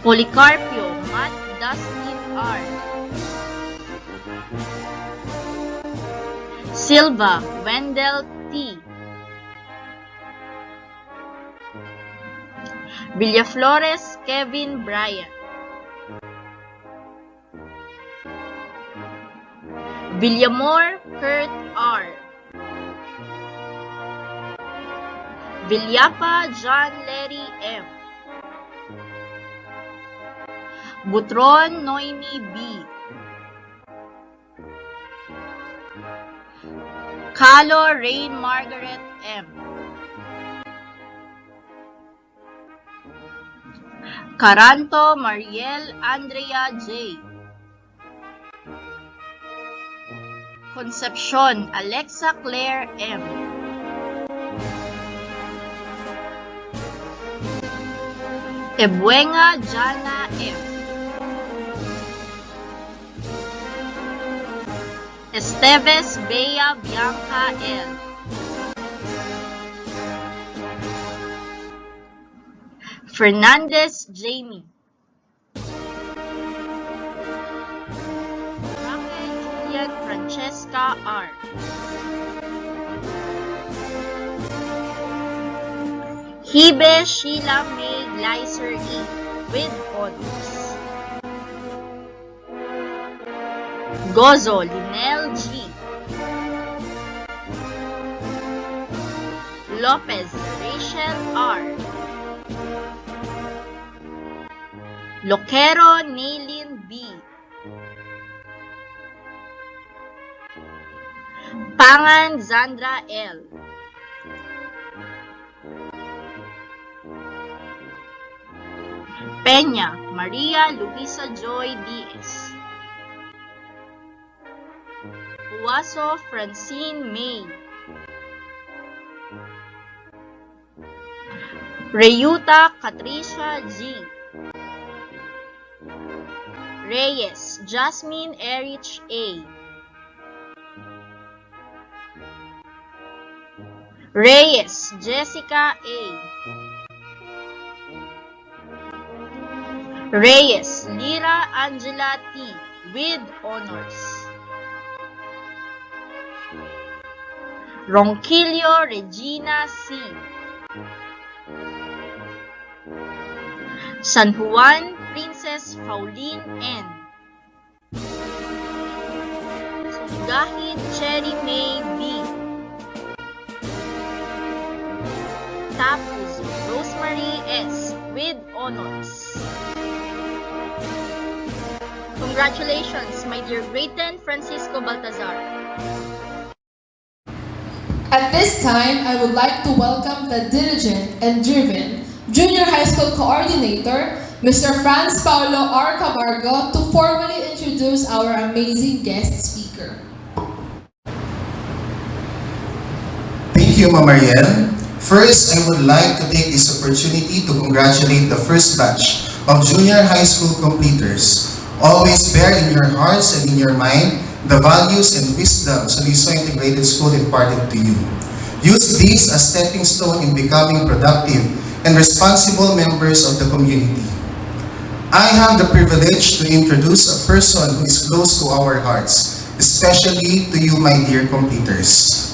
Policarpio Matt Dustin R. Silva Wendell T. Villaflores Kevin Bryan. Villamor Kurt R. Villapa John Larry M. Butron Noemi B. Calo Rain Margaret M. Caranto Mariel Andrea J. Concepcion Alexa Claire M. Ebuenga Jana M. Esteves Bea Bianca L. Fernandez Jamie. Raquel Julian Francesca R. Hibe Sheila May Gleiser E. with honors. Gozo Linel G. Lopez Rachel R. Loquero Nailin B. Pangan Zandra L. Peña Maria Luisa Joy D.S. Uwaso Francine May. Reyuta Patricia G. Reyes Jasmine Erich A. Reyes Jessica A. Reyes Lira Angela T. with honors. Ronquillo Regina C. San Juan Princess Pauline N. Sungahid Cherry May B. Tapos Rosemary S. with honors. Congratulations, my dear grade 10 Francisco Baltazar. At this time, I would like to welcome the diligent and driven Junior High School Coordinator, Mr. 𝗙𝗢𝗚-𝗏𝗡𝗚, to formally introduce our amazing guest speaker. Thank you, Ma'am Mariel. First, I would like to take this opportunity to congratulate the first batch of junior high school completers. Always bear in your hearts and in your mind the values and wisdom Saluysoy Integrated School imparted to you. Use these as stepping stone in becoming productive and responsible members of the community. I have the privilege to introduce a person who is close to our hearts, especially to you, my dear completers.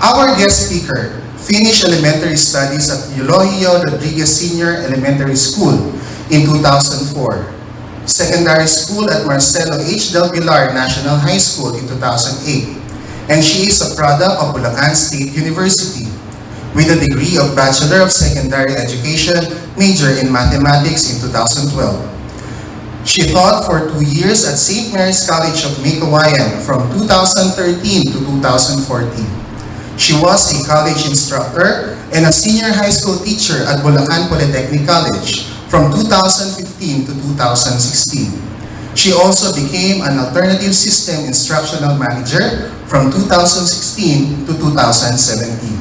Our guest speaker finished elementary studies at Eulogio Rodriguez Senior Elementary School in 2004, secondary school at Marcelo H. Del Pilar National High School in 2008, and she is a product of Bulacan State University with a degree of Bachelor of Secondary Education, major in Mathematics in 2012. She taught for 2 years at St. Mary's College of 𝗙𝗏𝗏𝗧 from 2013 to 2014. She was a college instructor and a senior high school teacher at Bulacan Polytechnic College from 2015 to 2016. She also became an alternative system instructional manager from 2016 to 2017.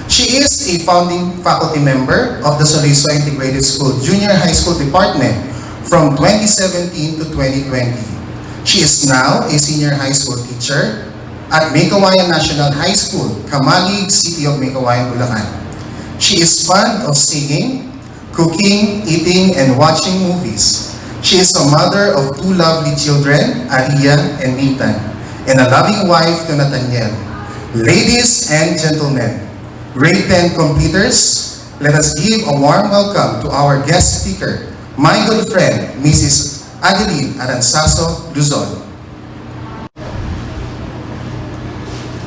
She is a founding faculty member of the Saluysoy Integrated School Junior High School Department from 2017 to 2020. She is now a senior high school teacher at 𝗙𝗏𝗏𝗧 National High School, Kamalig, City of 𝗙𝗏𝗏𝗧, Bulacan. She is fond of singing, cooking, eating, and watching movies. She is a mother of 2 lovely children, Aria and Nathan, and a loving wife to Nathaniel. Ladies and gentlemen, grade 10 completers, let us give a warm welcome to our guest speaker, my good friend, Mrs. Adeline Aranzazo Luzon.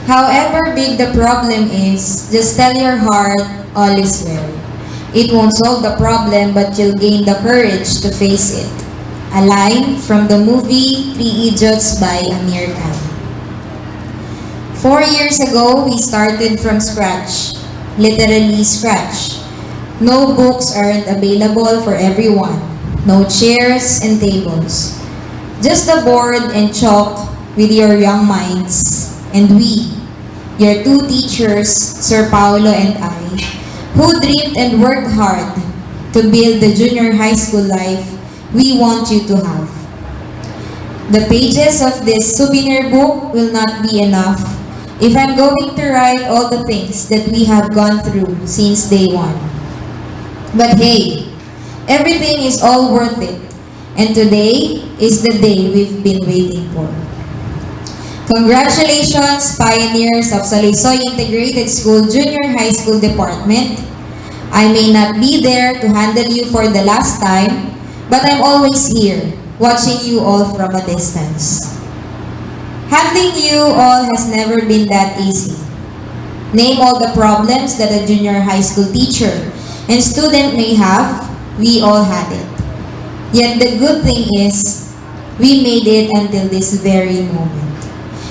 However big the problem is, just tell your heart all is well. It won't solve the problem, but you'll gain the courage to face it. A line from the movie 3 Idiots by Amir Khan. 4 years ago, we started from scratch. Literally scratch. No books aren't available for everyone. No chairs and tables. Just the board and chalk with your young minds. And we, your 2 teachers, Sir Paulo and I, who dreamed and worked hard to build the junior high school life we want you to have. The pages of this souvenir book will not be enough if I'm going to write all the things that we have gone through since day one. But hey, everything is all worth it, and today is the day we've been waiting for. Congratulations, pioneers of Saluysoy Integrated School Junior High School Department. I may not be there to handle you for the last time, but I'm always here, watching you all from a distance. Handling you all has never been that easy. Name all the problems that a junior high school teacher and student may have, we all had it. Yet the good thing is, we made it until this very moment.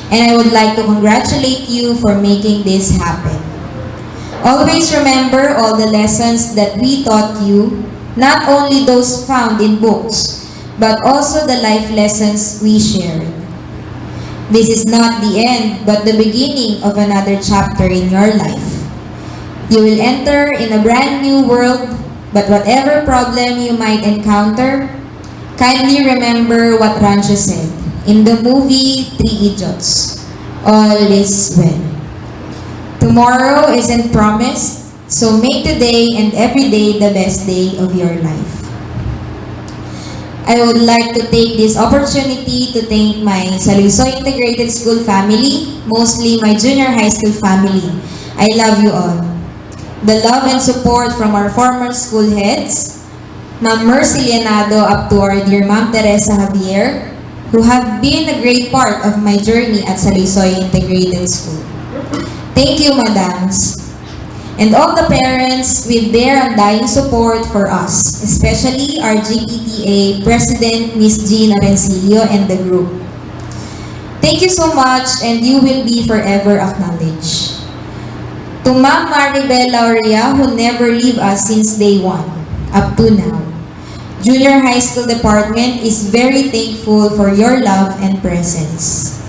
And I would like to congratulate you for making this happen. Always remember all the lessons that we taught you, not only those found in books, but also the life lessons we shared. This is not the end, but the beginning of another chapter in your life. You will enter in a brand new world, but whatever problem you might encounter, kindly remember what Rancho said in the movie 3 Idiots, all is well. Tomorrow isn't promised, so make today and every day the best day of your life. I would like to take this opportunity to thank my Saluysoy Integrated School family, mostly my junior high school family. I love you all. The love and support from our former school heads, Ma'am Mercy Lianado up to our dear Ma'am Teresa Javier, who have been a great part of my journey at Saluysoy Integrated School. Thank you, madams. And all the parents with their undying support for us, especially our GPTA President, Ms. Gina Rencillo and the group. Thank you so much, and you will be forever acknowledged. To Ma'am Maribel Laurea, who never leave us since day one, up to now. Junior High School Department is very thankful for your love and presence.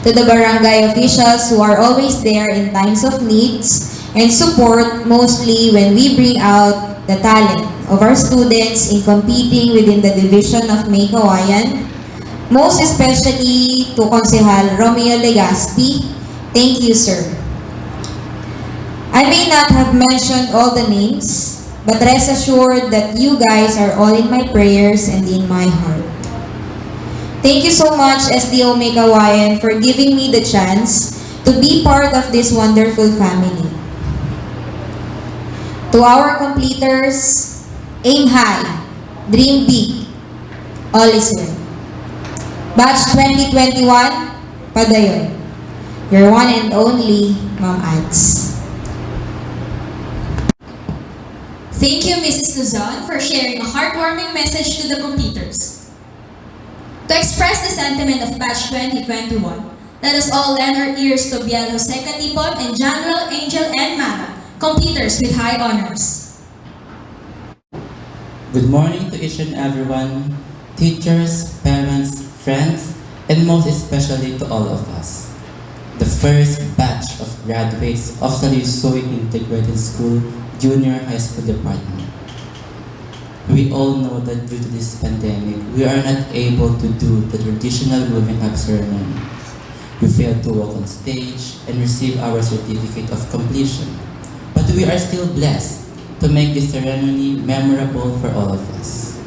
To the barangay officials who are always there in times of needs and support, mostly when we bring out the talent of our students in competing within the division of 𝗙𝗥𝗦𝗧, most especially to Konsehal Romeo Legaspi. Thank you, sir. I may not have mentioned all the names, but rest assured that you guys are all in my prayers and in my heart. Thank you so much, SDO 𝗙𝗥𝗦𝗧, for giving me the chance to be part of this wonderful family. To our completers, aim high, dream big, all is well. Batch 2021, padayon. Your one and only, Ma'am Ads. Thank you, Mrs. Luzon, for sharing a heartwarming message to the completers. To express the sentiment of Batch 2021, let us all lend our ears to 𝗙𝗏𝗥𝗧𝗨𝗔𝗟 and General Angel and Mara, completers with high honors. Good morning to each and everyone, teachers, parents, friends, and most especially to all of us. The first batch of graduates of Saluysoy Integrated School Junior High School Department. We all know that due to this pandemic, we are not able to do the traditional moving up ceremony. We failed to walk on stage and receive our certificate of completion. But we are still blessed to make this ceremony memorable for all of us.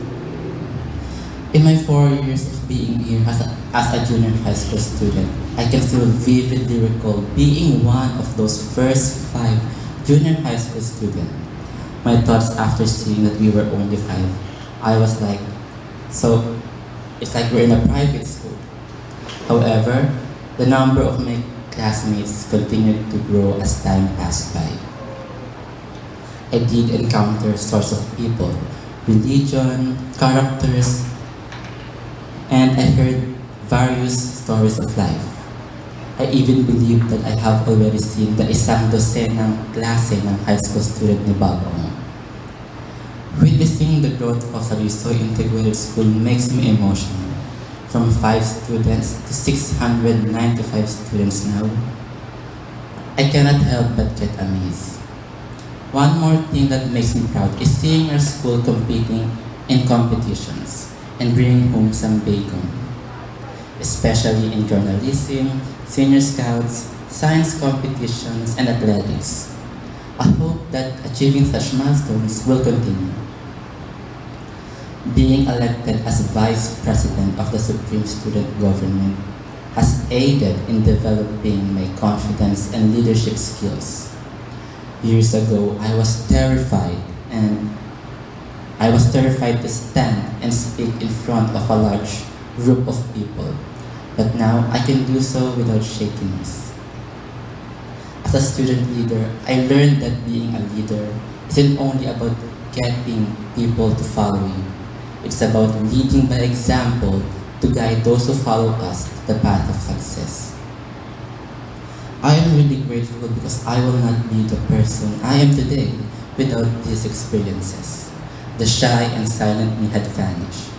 In my 4 years of being here as a junior high school student, I can still vividly recall being one of those first 5 junior high school students. My thoughts after seeing that we were only 5, I was like, so it's like we're in a private school. However, the number of my classmates continued to grow as time passed by. I did encounter sorts of people, religion, characters, and I heard various stories of life. I even believe that I have already seen the isang dosenang klase ng high school student ni Bagong. Witnessing the growth of Saluysoy Integrated School makes me emotional. From 5 students to 695 students now, I cannot help but get amazed. One more thing that makes me proud is seeing our school competing in competitions and bringing home some bacon, especially in journalism, senior scouts, science competitions, and athletics. I hope that achieving such milestones will continue. Being elected as Vice President of the Supreme Student Government has aided in developing my confidence and leadership skills. Years ago, I was terrified to stand and speak in front of a large group of people, but now I can do so without shakiness. As a student leader, I learned that being a leader isn't only about getting people to follow you. It's about leading by example to guide those who follow us to the path of success. I am really grateful because I will not be the person I am today without these experiences. The shy and silent me had vanished.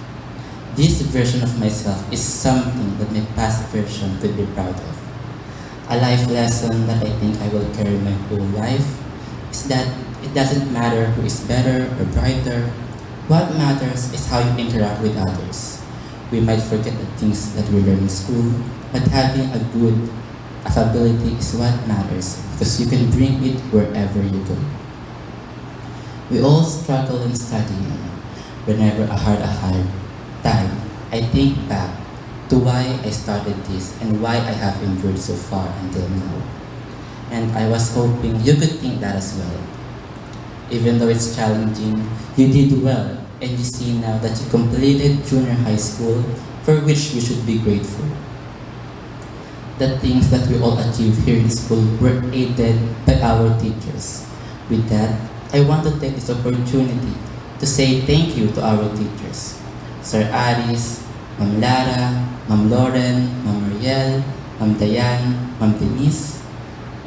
This version of myself is something that my past version could be proud of. A life lesson that I think I will carry my whole life is that it doesn't matter who is better or brighter. What matters is how you interact with others. We might forget the things that we learn in school, but having a good affability is what matters because you can bring it wherever you go. We all struggle in studying. Whenever I had a hard time, I think back to why I started this and why I have endured so far until now. And I was hoping you could think that as well. Even though it's challenging, you did well, and you see now that you completed junior high school, for which you should be grateful. The things that we all achieved here in school were aided by our teachers. With that, I want to take this opportunity to say thank you to our teachers, Sir Aris, Ma'am Lara, Ma'am Lauren, Ma'am Mariel, Ma'am Diane, Ma'am Denise,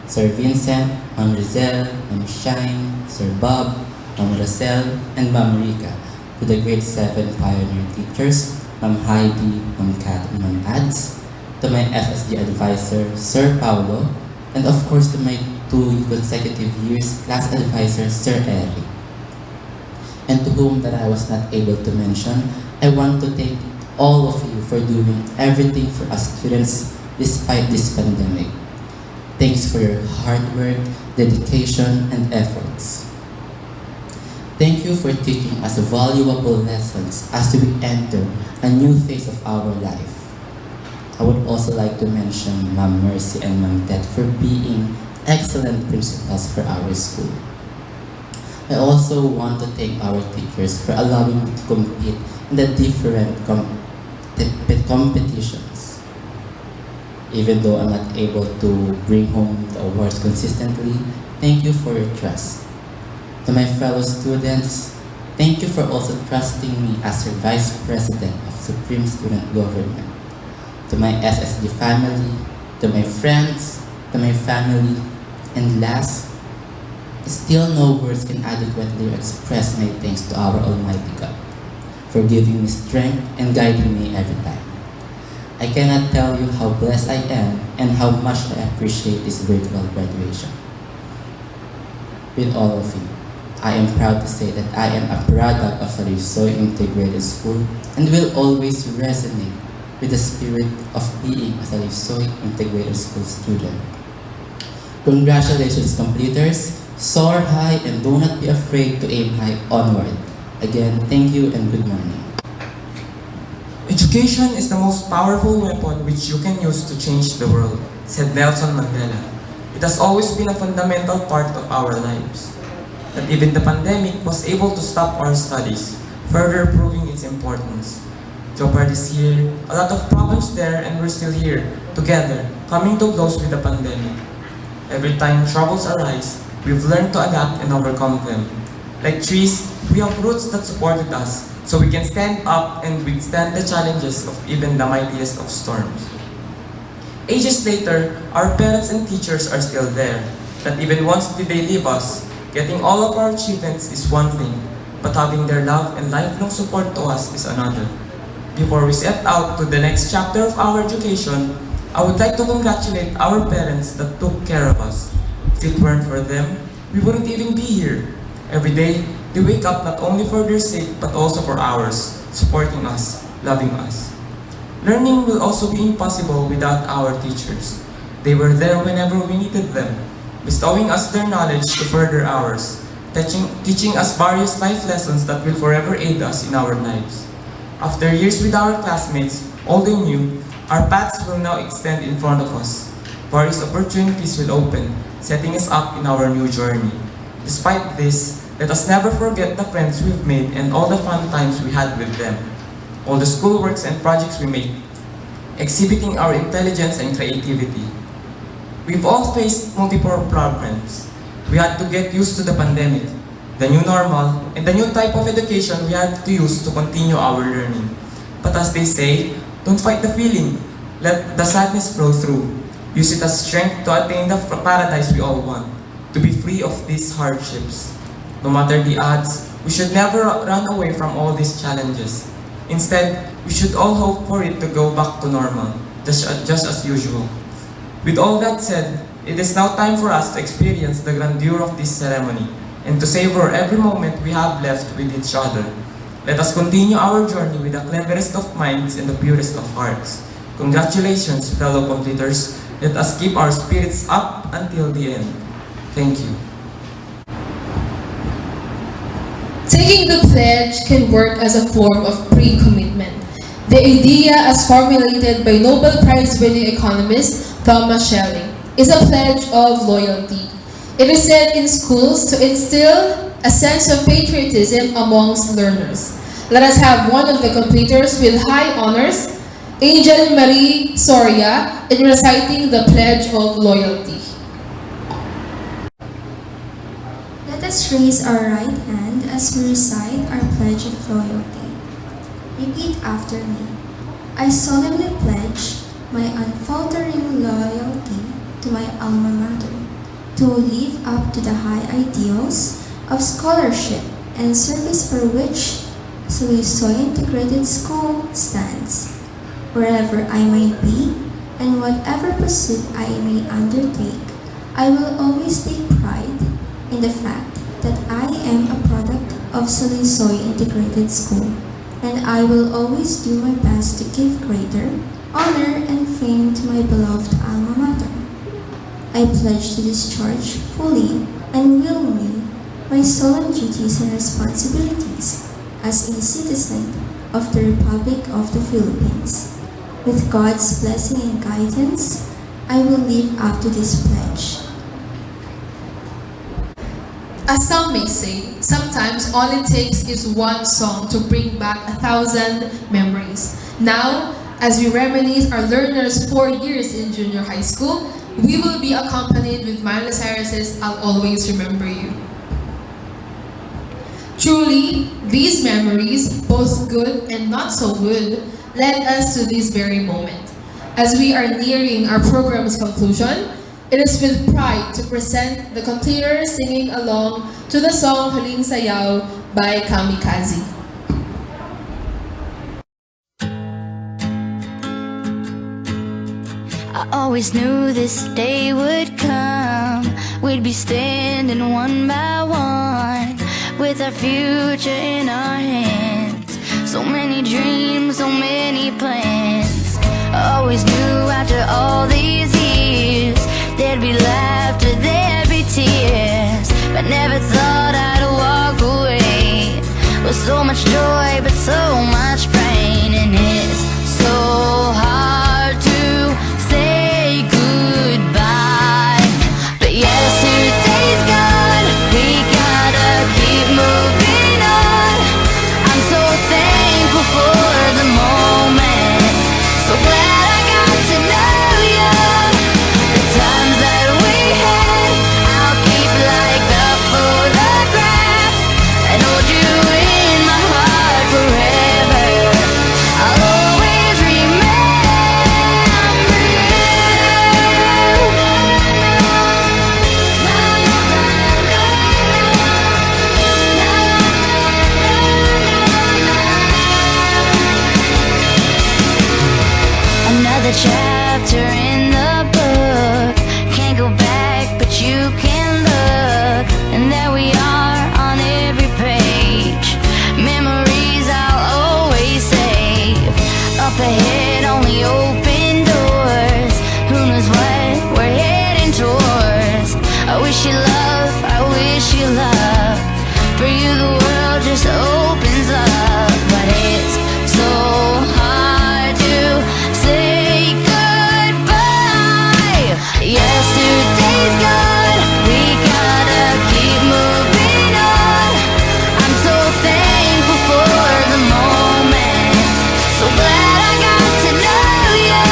Sir Vincent, Ma'am Rizel, Ma'am Shine, Sir Bob, Ma'am Rosel, and Ma'am Rika, to the grade 7 pioneer teachers, Ma'am Heidi, Ma'am Kat, and Ma'am Ads, to my SSG advisor, Sir Paulo, and of course to my 2 consecutive years class advisor, Sir Eric. And to whom that I was not able to mention, I want to thank all of you for doing everything for us students despite this pandemic. Thanks for your hard work, dedication, and efforts. Thank you for teaching us valuable lessons as we enter a new phase of our life. I would also like to mention Ma'am Mercy and Ma'am Ted for being excellent principals for our school. I also want to thank our teachers for allowing me to compete in the different competitions. Even though I'm not able to bring home the awards consistently, thank you for your trust. To my fellow students, thank you for also trusting me as your Vice President of Supreme Student Government. To my SSG family, to my friends, to my family, and last, still no words can adequately express my thanks to our Almighty God for giving me strength and guiding me every time. I cannot tell you how blessed I am and how much I appreciate this virtual graduation. With all of you, I am proud to say that I am a product of Saluysoy Integrated School and will always resonate with the spirit of being a Saluysoy Integrated School student. Congratulations, completers! Soar high and do not be afraid to aim high onward. Again, thank you and good morning. Education is the most powerful weapon which you can use to change the world, said Nelson Mandela. It has always been a fundamental part of our lives. That even the pandemic was able to stop our studies, further proving its importance. Jeopardy is here, a lot of problems there, and we're still here, together, coming to blows with the pandemic. Every time troubles arise, we've learned to adapt and overcome them. Like trees, we have roots that supported us, so we can stand up and withstand the challenges of even the mightiest of storms. Ages later, our parents and teachers are still there, that even once did they leave us, getting all of our achievements is one thing, but having their love and lifelong support to us is another. Before we set out to the next chapter of our education, I would like to congratulate our parents that took care of us. If it weren't for them, we wouldn't even be here. Every day, they wake up not only for their sake, but also for ours, supporting us, loving us. Learning will also be impossible without our teachers. They were there whenever we needed them, bestowing us their knowledge to further ours, teaching us various life lessons that will forever aid us in our lives. After years with our classmates, old and new, our paths will now extend in front of us. Various opportunities will open, setting us up in our new journey. Despite this, let us never forget the friends we've made and all the fun times we had with them. All the schoolworks and projects we made, exhibiting our intelligence and creativity. We've all faced multiple problems. We had to get used to the pandemic, the new normal, and the new type of education we had to use to continue our learning. But as they say, don't fight the feeling. Let the sadness flow through. Use it as strength to attain the paradise we all want, to be free of these hardships. No matter the odds, we should never run away from all these challenges. Instead, we should all hope for it to go back to normal, just as usual. With all that said, it is now time for us to experience the grandeur of this ceremony and to savor every moment we have left with each other. Let us continue our journey with the cleverest of minds and the purest of hearts. Congratulations, fellow completers. Let us keep our spirits up until the end. Thank you. Taking the pledge can work as a form of pre-commitment. The idea, as formulated by Nobel Prize-winning economist Thomas Schelling, is a pledge of loyalty. It is said in schools to instill a sense of patriotism amongst learners. Let us have one of the completers with high honors, Angel Marie Soria, in reciting the Pledge of Loyalty. Let us raise our right hand as we recite our Pledge of Loyalty. Repeat after me. I solemnly pledge my unfaltering loyalty to my alma mater, to live up to the high ideals of scholarship and service for which Saluysoy Integrated School stands. Wherever I may be and whatever pursuit I may undertake, I will always take pride in the fact that I am a product of Saluysoy Integrated School, and I will always do my best to give greater honor and fame to my beloved alma mater. I pledge to discharge fully and willingly my solemn duties and responsibilities as a citizen of the Republic of the Philippines. With God's blessing and guidance, I will live up to this pledge. As some may say, sometimes all it takes is one song to bring back 1,000 memories. Now, as we reminisce our learners' 4 years in junior high school, we will be accompanied with Miley Cyrus's "I'll Always Remember You." Truly, these memories, both good and not so good, led us to this very moment. As we are nearing our program's conclusion, it is with pride to present the completers singing along to the song Huling Sayaw by Kamikazee. I always knew this day would come. We'd be standing one by one, with our future in our hands. So many dreams, so many plans. I always knew after all these years there'd be laughter, there'd be tears, but never thought I'd walk away with so much joy but so much pain. And it's so hard to say goodbye, but yesterday's gone, we gotta keep moving on. I'm so thankful for the moment, so glad I got to know you. The times that we had, I'll keep like a photograph and hold you in my heart forever. I'll always remember another chapter in the book. Can't go back, but you can look, and there we are on every page. Memories I'll always save. Up ahead, only open doors. Who knows what we're heading towards? I wish you love, I wish you luck. For you the world just opens up, but it's so hard to say goodbye. Yesterday's gone, we gotta keep moving on. I'm so thankful for the moment, so glad I got to know you.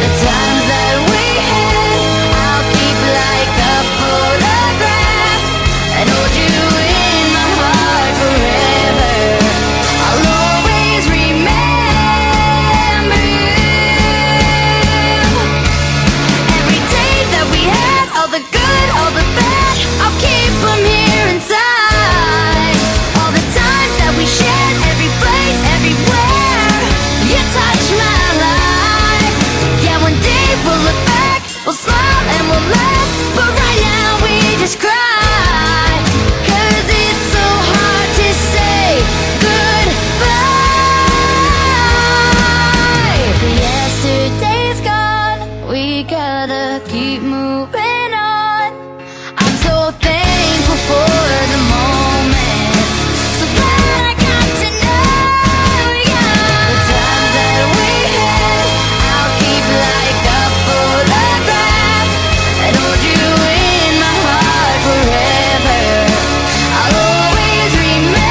The times that we had, I'll keep like a photograph and hold you in my heart forever. I'll always remember you. Every day that we had, all the good, all the bad, I'll keep them here inside. All the times that we shared, every place, everywhere, you touched my life. Yeah, one day we'll look back, we'll smile and we'll laugh, but right now we just cry. 'Cause it's so hard to say goodbye. Yesterday's gone, we gotta keep moving on. I'm so thankful for the moment, so glad I got to know you. The times that we had, I'll keep like a photograph and hold you in my heart forever. I'll always remember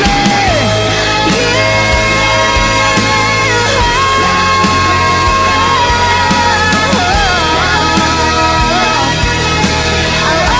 you. I'll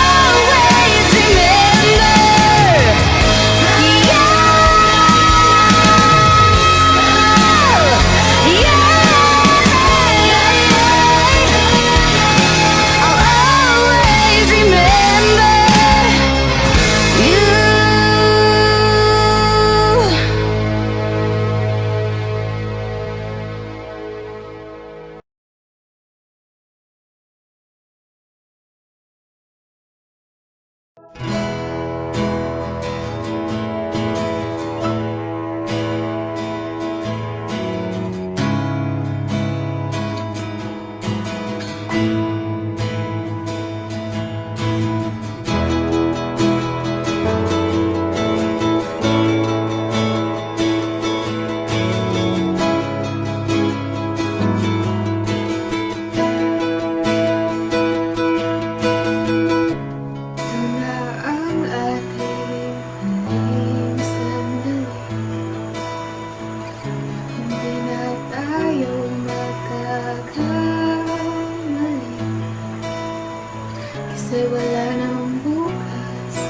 Minsan wala nang bukas,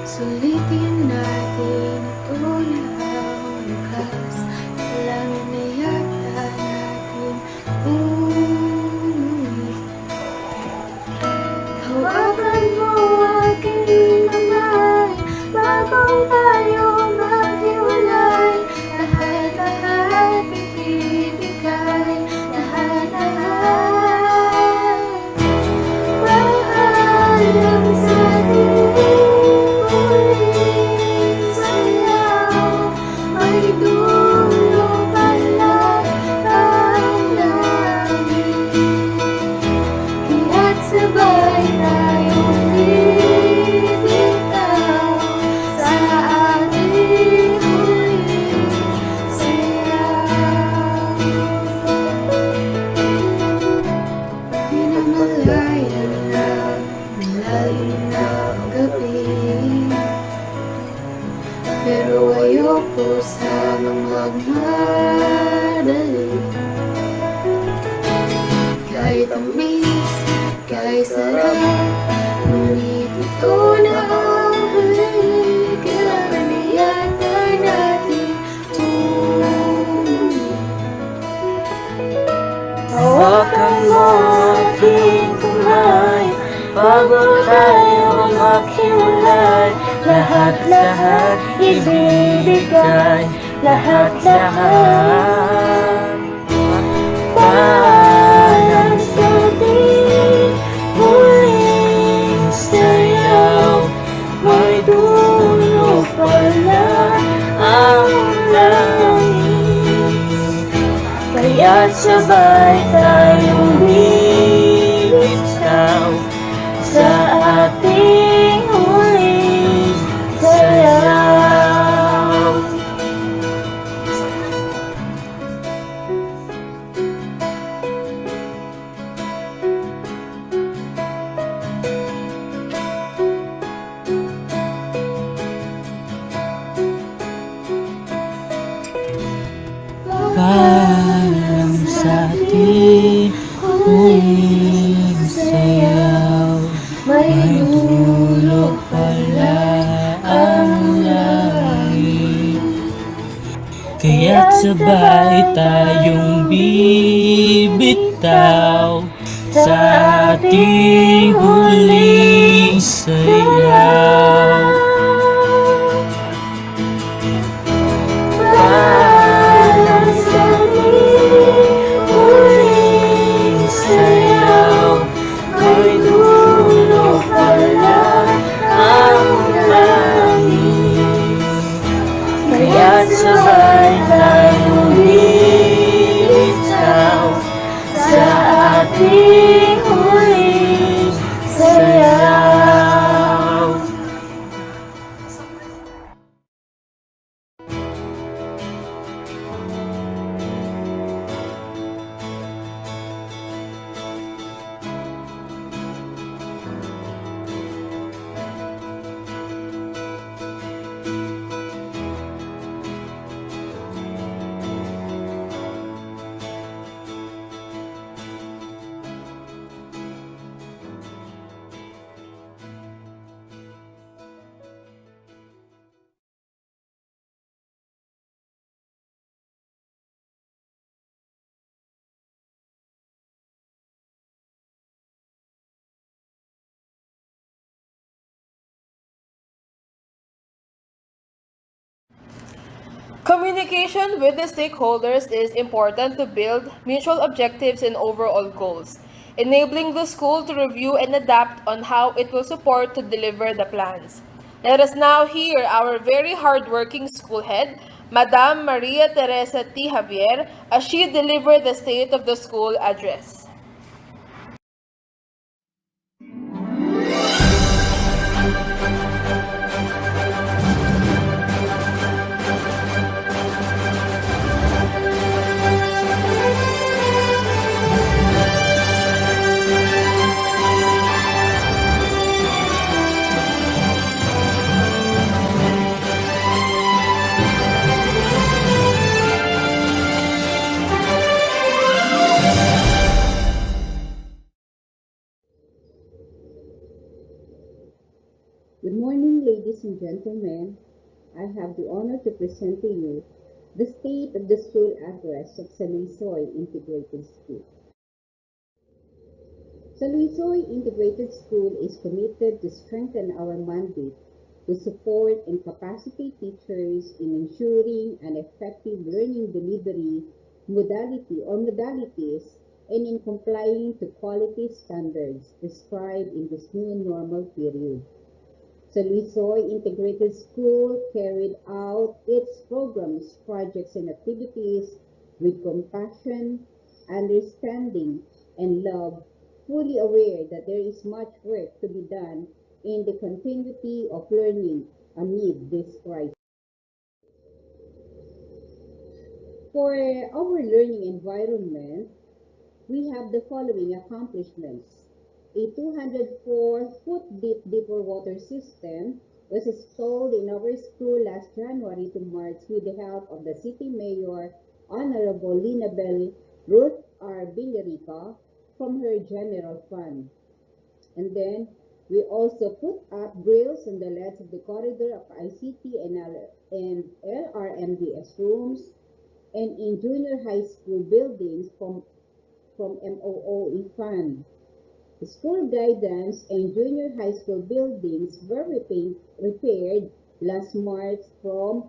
sulitin natin ito na ang wakas. Kailangan na yata natin umuwi. Hawakan mo aking kamay bago tayo maghiwalay. Lahat-lahat ibibigay, lahat-lahat. Paalam sa ating huling sayaw, may dulo pala ang langit. Kaya't sabay tayong bibitaw sa ating huling sayaw. Pinamalayan na malalim na ang gabi, pero ayoko sanang magmadali. Kahit tamis, kahit sarap, ngunit ito na ang huli. Kailangan na yata natin umuwi. Hawakan mo aking kamay bago tayo maghiwalay. Lahat-lahat ibibigay, lahat-lahat. Paalam sa ating huling sayaw, may dulo pala ang langit. Kaya't sabay tayong bibitaw sa ating huling sayaw. Paalam sa ating huling sayaw, may dulo pala ang langit. Kaya't sabay tayong bibitaw sa ating huling sayaw. Paalam sa ating huling sayaw, may dulo pala ang langit. Kaya't sabay tayong bibitaw sa ating huling sayaw. Communication with the stakeholders is important to build mutual objectives and overall goals, enabling the school to review and adapt on how it will support to deliver the plans. Let us now hear our very hardworking school head, Madam Maria Teresa T. Javier, as she delivered the State of the School address. Good morning, ladies and gentlemen. I have the honor to present to you the State of the School Address of Saluysoy Integrated School. Saluysoy Integrated School is committed to strengthen our mandate to support and capacitate teachers in ensuring an effective learning delivery modalities and in complying to quality standards prescribed in this new normal period. Saluysoy Integrated School carried out its programs, projects, and activities with compassion, understanding, and love, fully aware that there is much work to be done in the continuity of learning amid this crisis. For our learning environment, we have the following accomplishments. A 204-foot deep dipper water system was installed in our school last January to March with the help of the City Mayor, Honorable 𝗙𝗜𝗥𝗦𝗧 from her general fund. And then we also put up grills on the ledge of the corridor of ICT and LRMDS rooms and in junior high school buildings from MOOE fund. The school guidance and junior high school buildings were repaired last March from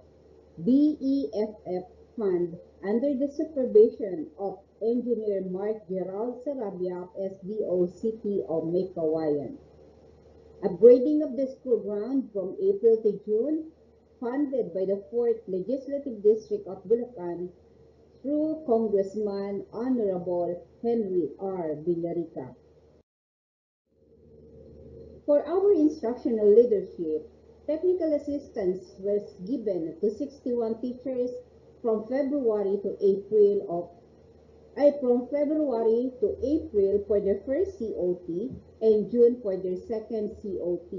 BEFF fund under the supervision of Engineer Mark Gerald Sarabia, SDO City of Maykawayan. Upgrading of the school ground from April to June, funded by the 4th Legislative District of Bulacan through Congressman Honorable Henry R. Villarica. For our instructional leadership, technical assistance was given to 61 teachers from February to April for their first COT and June for their second COT.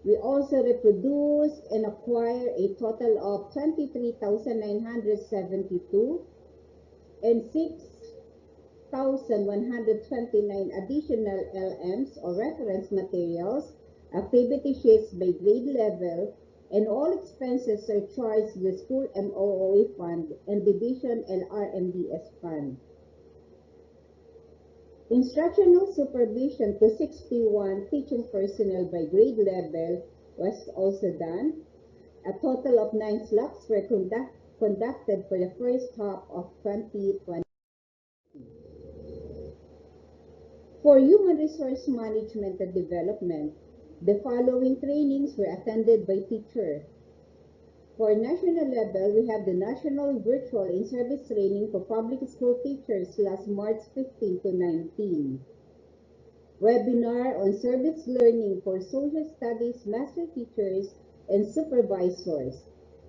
We also reproduced and acquired a total of 23,972 and 6,129 additional LMs or reference materials, activity sheets by grade level, and all expenses are charged to the school MOOE fund and division LRMDS fund. Instructional supervision to 61 teaching personnel by grade level was also done. A total of 9 slots were conducted for the first half of 2020. For human resource management and development, the following trainings were attended by teachers. For national level, we have the National Virtual In-Service Training for Public School Teachers last March 15 to 19. Webinar on Service Learning for Social Studies Master Teachers and Supervisors.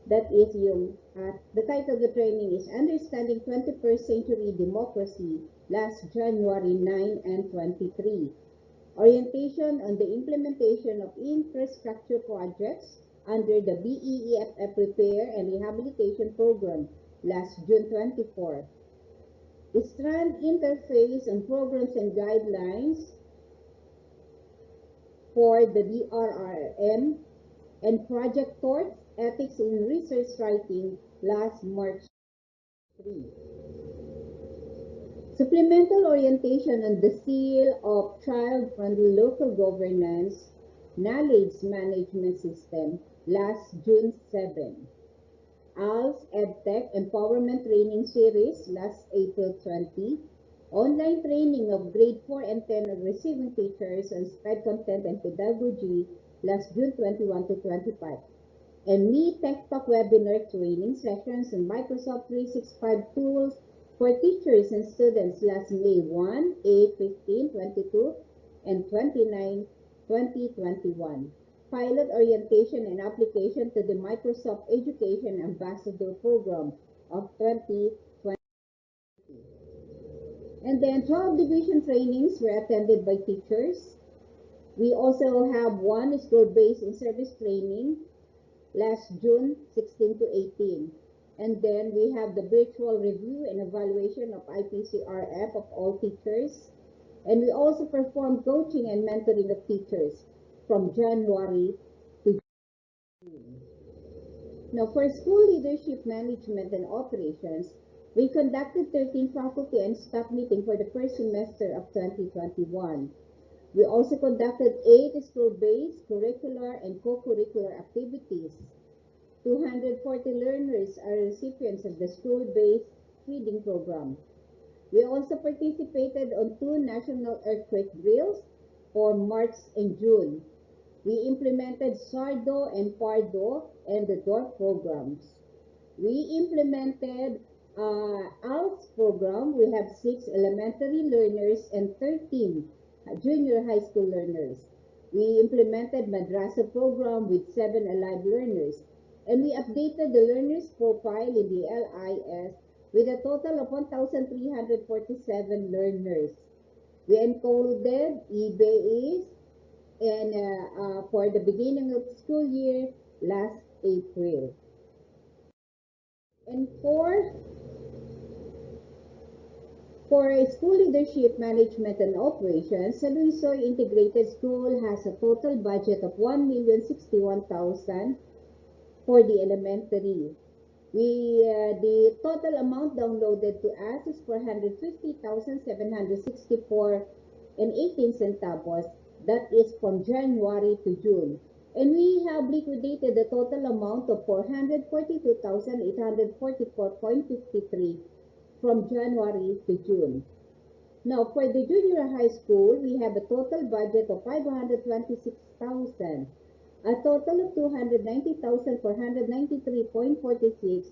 That is the title of the training is Understanding 21st Century Democracy last January 9 and 23. Orientation on the implementation of infrastructure projects under the BEFF Repair and Rehabilitation Program last June 24. Strand Interface on Programs and Guidelines for the DRRM and Project TORCH Ethics in Research Writing last March 3. Supplemental orientation on the Seal of Child-Friendly Local Governance Knowledge Management System last June 7. ALS EdTech Empowerment Training Series last April 20. Online training of grade 4 and 10 of receiving teachers on SPED content and pedagogy last June 21 to 25. And Me Tech Talk webinar training sessions on Microsoft 365 tools for teachers and students last May 1, 8, 15, 22, and 29, 2021. Pilot orientation and application to the Microsoft Education Ambassador Program of 2020. And then 12 division trainings were attended by teachers. We also have one school-based in-service training last June 16 to 18. And then we have the virtual review and evaluation of IPCRF of all teachers. And we also perform coaching and mentoring of teachers from January Now, for school leadership, management, and operations, we conducted 13 faculty and staff meetings for the first semester of 2021. We also conducted 8 school-based curricular and co-curricular activities. 240 learners are recipients of the school-based feeding program. We also participated on 2 national earthquake drills for March and June. We implemented SARDO and PARDO and the DOR programs. We implemented ALS program. We have 6 elementary learners and 13 junior high school learners. We implemented Madrasa program with 7 alive learners. And we updated the learners' profile in the LIS with a total of 1,347 learners. We encoded EBAs and for the beginning of the school year last April. And for school leadership, management, and operations, Saluysoy Integrated School has a total budget of 1,061,000 for the elementary. The total amount downloaded to us is 450,764.18 centavos. That is from January to June. And we have liquidated the total amount of 442,844.53 from January to June. Now, for the junior high school, we have a total budget of 526,000. A total of 290,493.46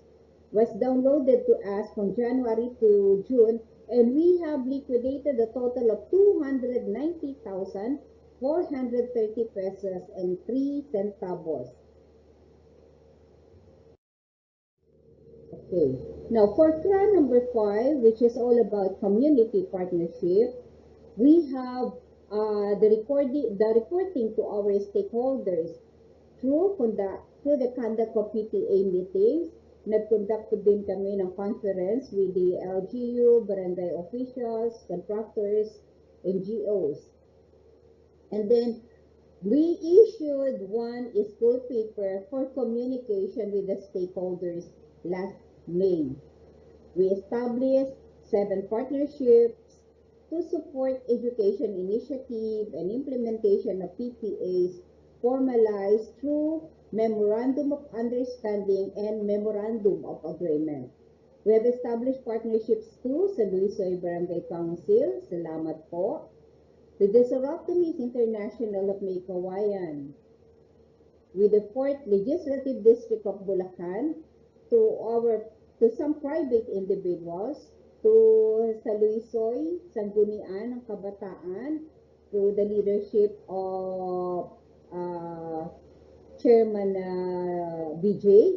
was downloaded to us from January to June, and we have liquidated a total of 290,430 pesos and 3 centavos. Okay. Now, for plan number 5, which is all about community partnership, we have the reporting to our stakeholders through the conduct of PTA meetings. Nag-conduct din kami ng conference with the LGU, barangay officials, contractors, NGOs. And then we issued 1 school paper for communication with the stakeholders last May. We established 7 partnerships to support education initiative and implementation of PPAs formalized through Memorandum of Understanding and Memorandum of Agreement. We have established partnerships to Saluysoy Barangay Council, salamat po, to the Soroctomies International of Maykawayan, with the 4th Legislative District of Bulacan, to some private individuals, to Saluysoy, Sanggunian ng Kabataan, to the leadership of Chairman BJ,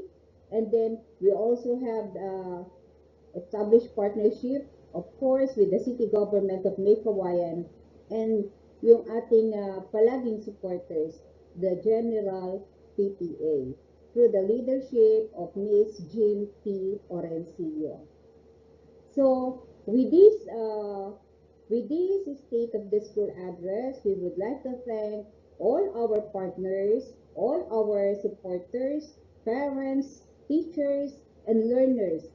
and then we also have established partnership, of course, with the city government of Maykawayan and yung ating palaging supporters, the General PTA, through the leadership of Ms. Jim T. Orencillo. So, with this State of the School address, we would like to thank all our partners, all our supporters, parents, teachers, and learners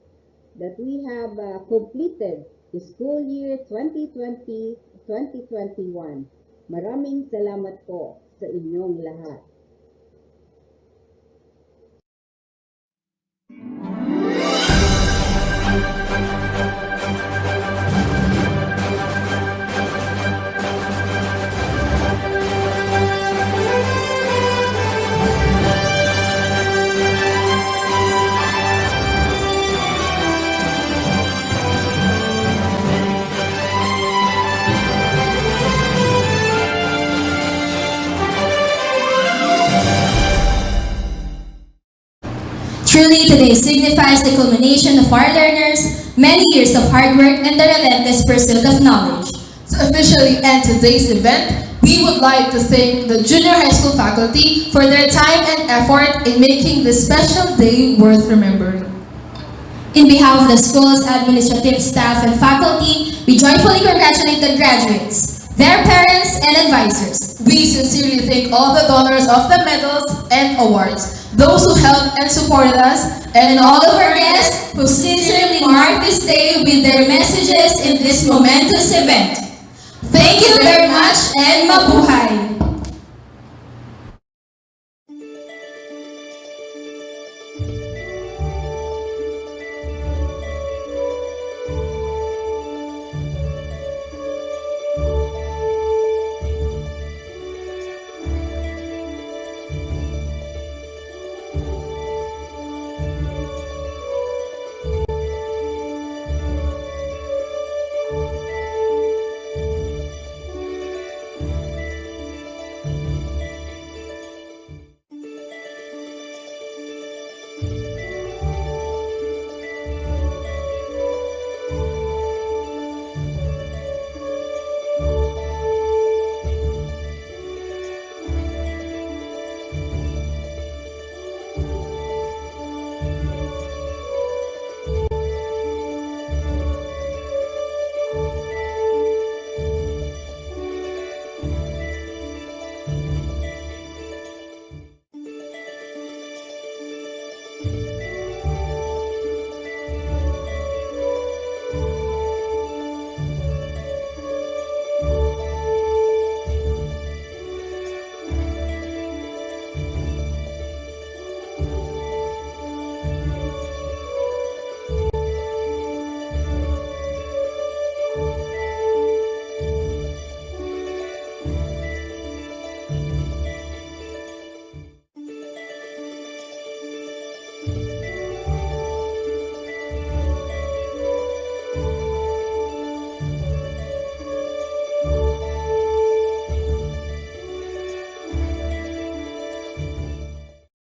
that we have completed the school year 2020-2021. Maraming salamat po sa inyong lahat. Truly, today signifies the culmination of our learners' many years of hard work and the relentless pursuit of knowledge. To officially end today's event, we would like to thank the junior high school faculty for their time and effort in making this special day worth remembering. In behalf of the school's administrative staff and faculty, we joyfully congratulate the graduates, their parents and advisors, We sincerely thank all the donors of the medals and awards, those who helped and supported us, and all of our guests who sincerely marked this day with their messages in this momentous event. Thank you very much and mabuhay!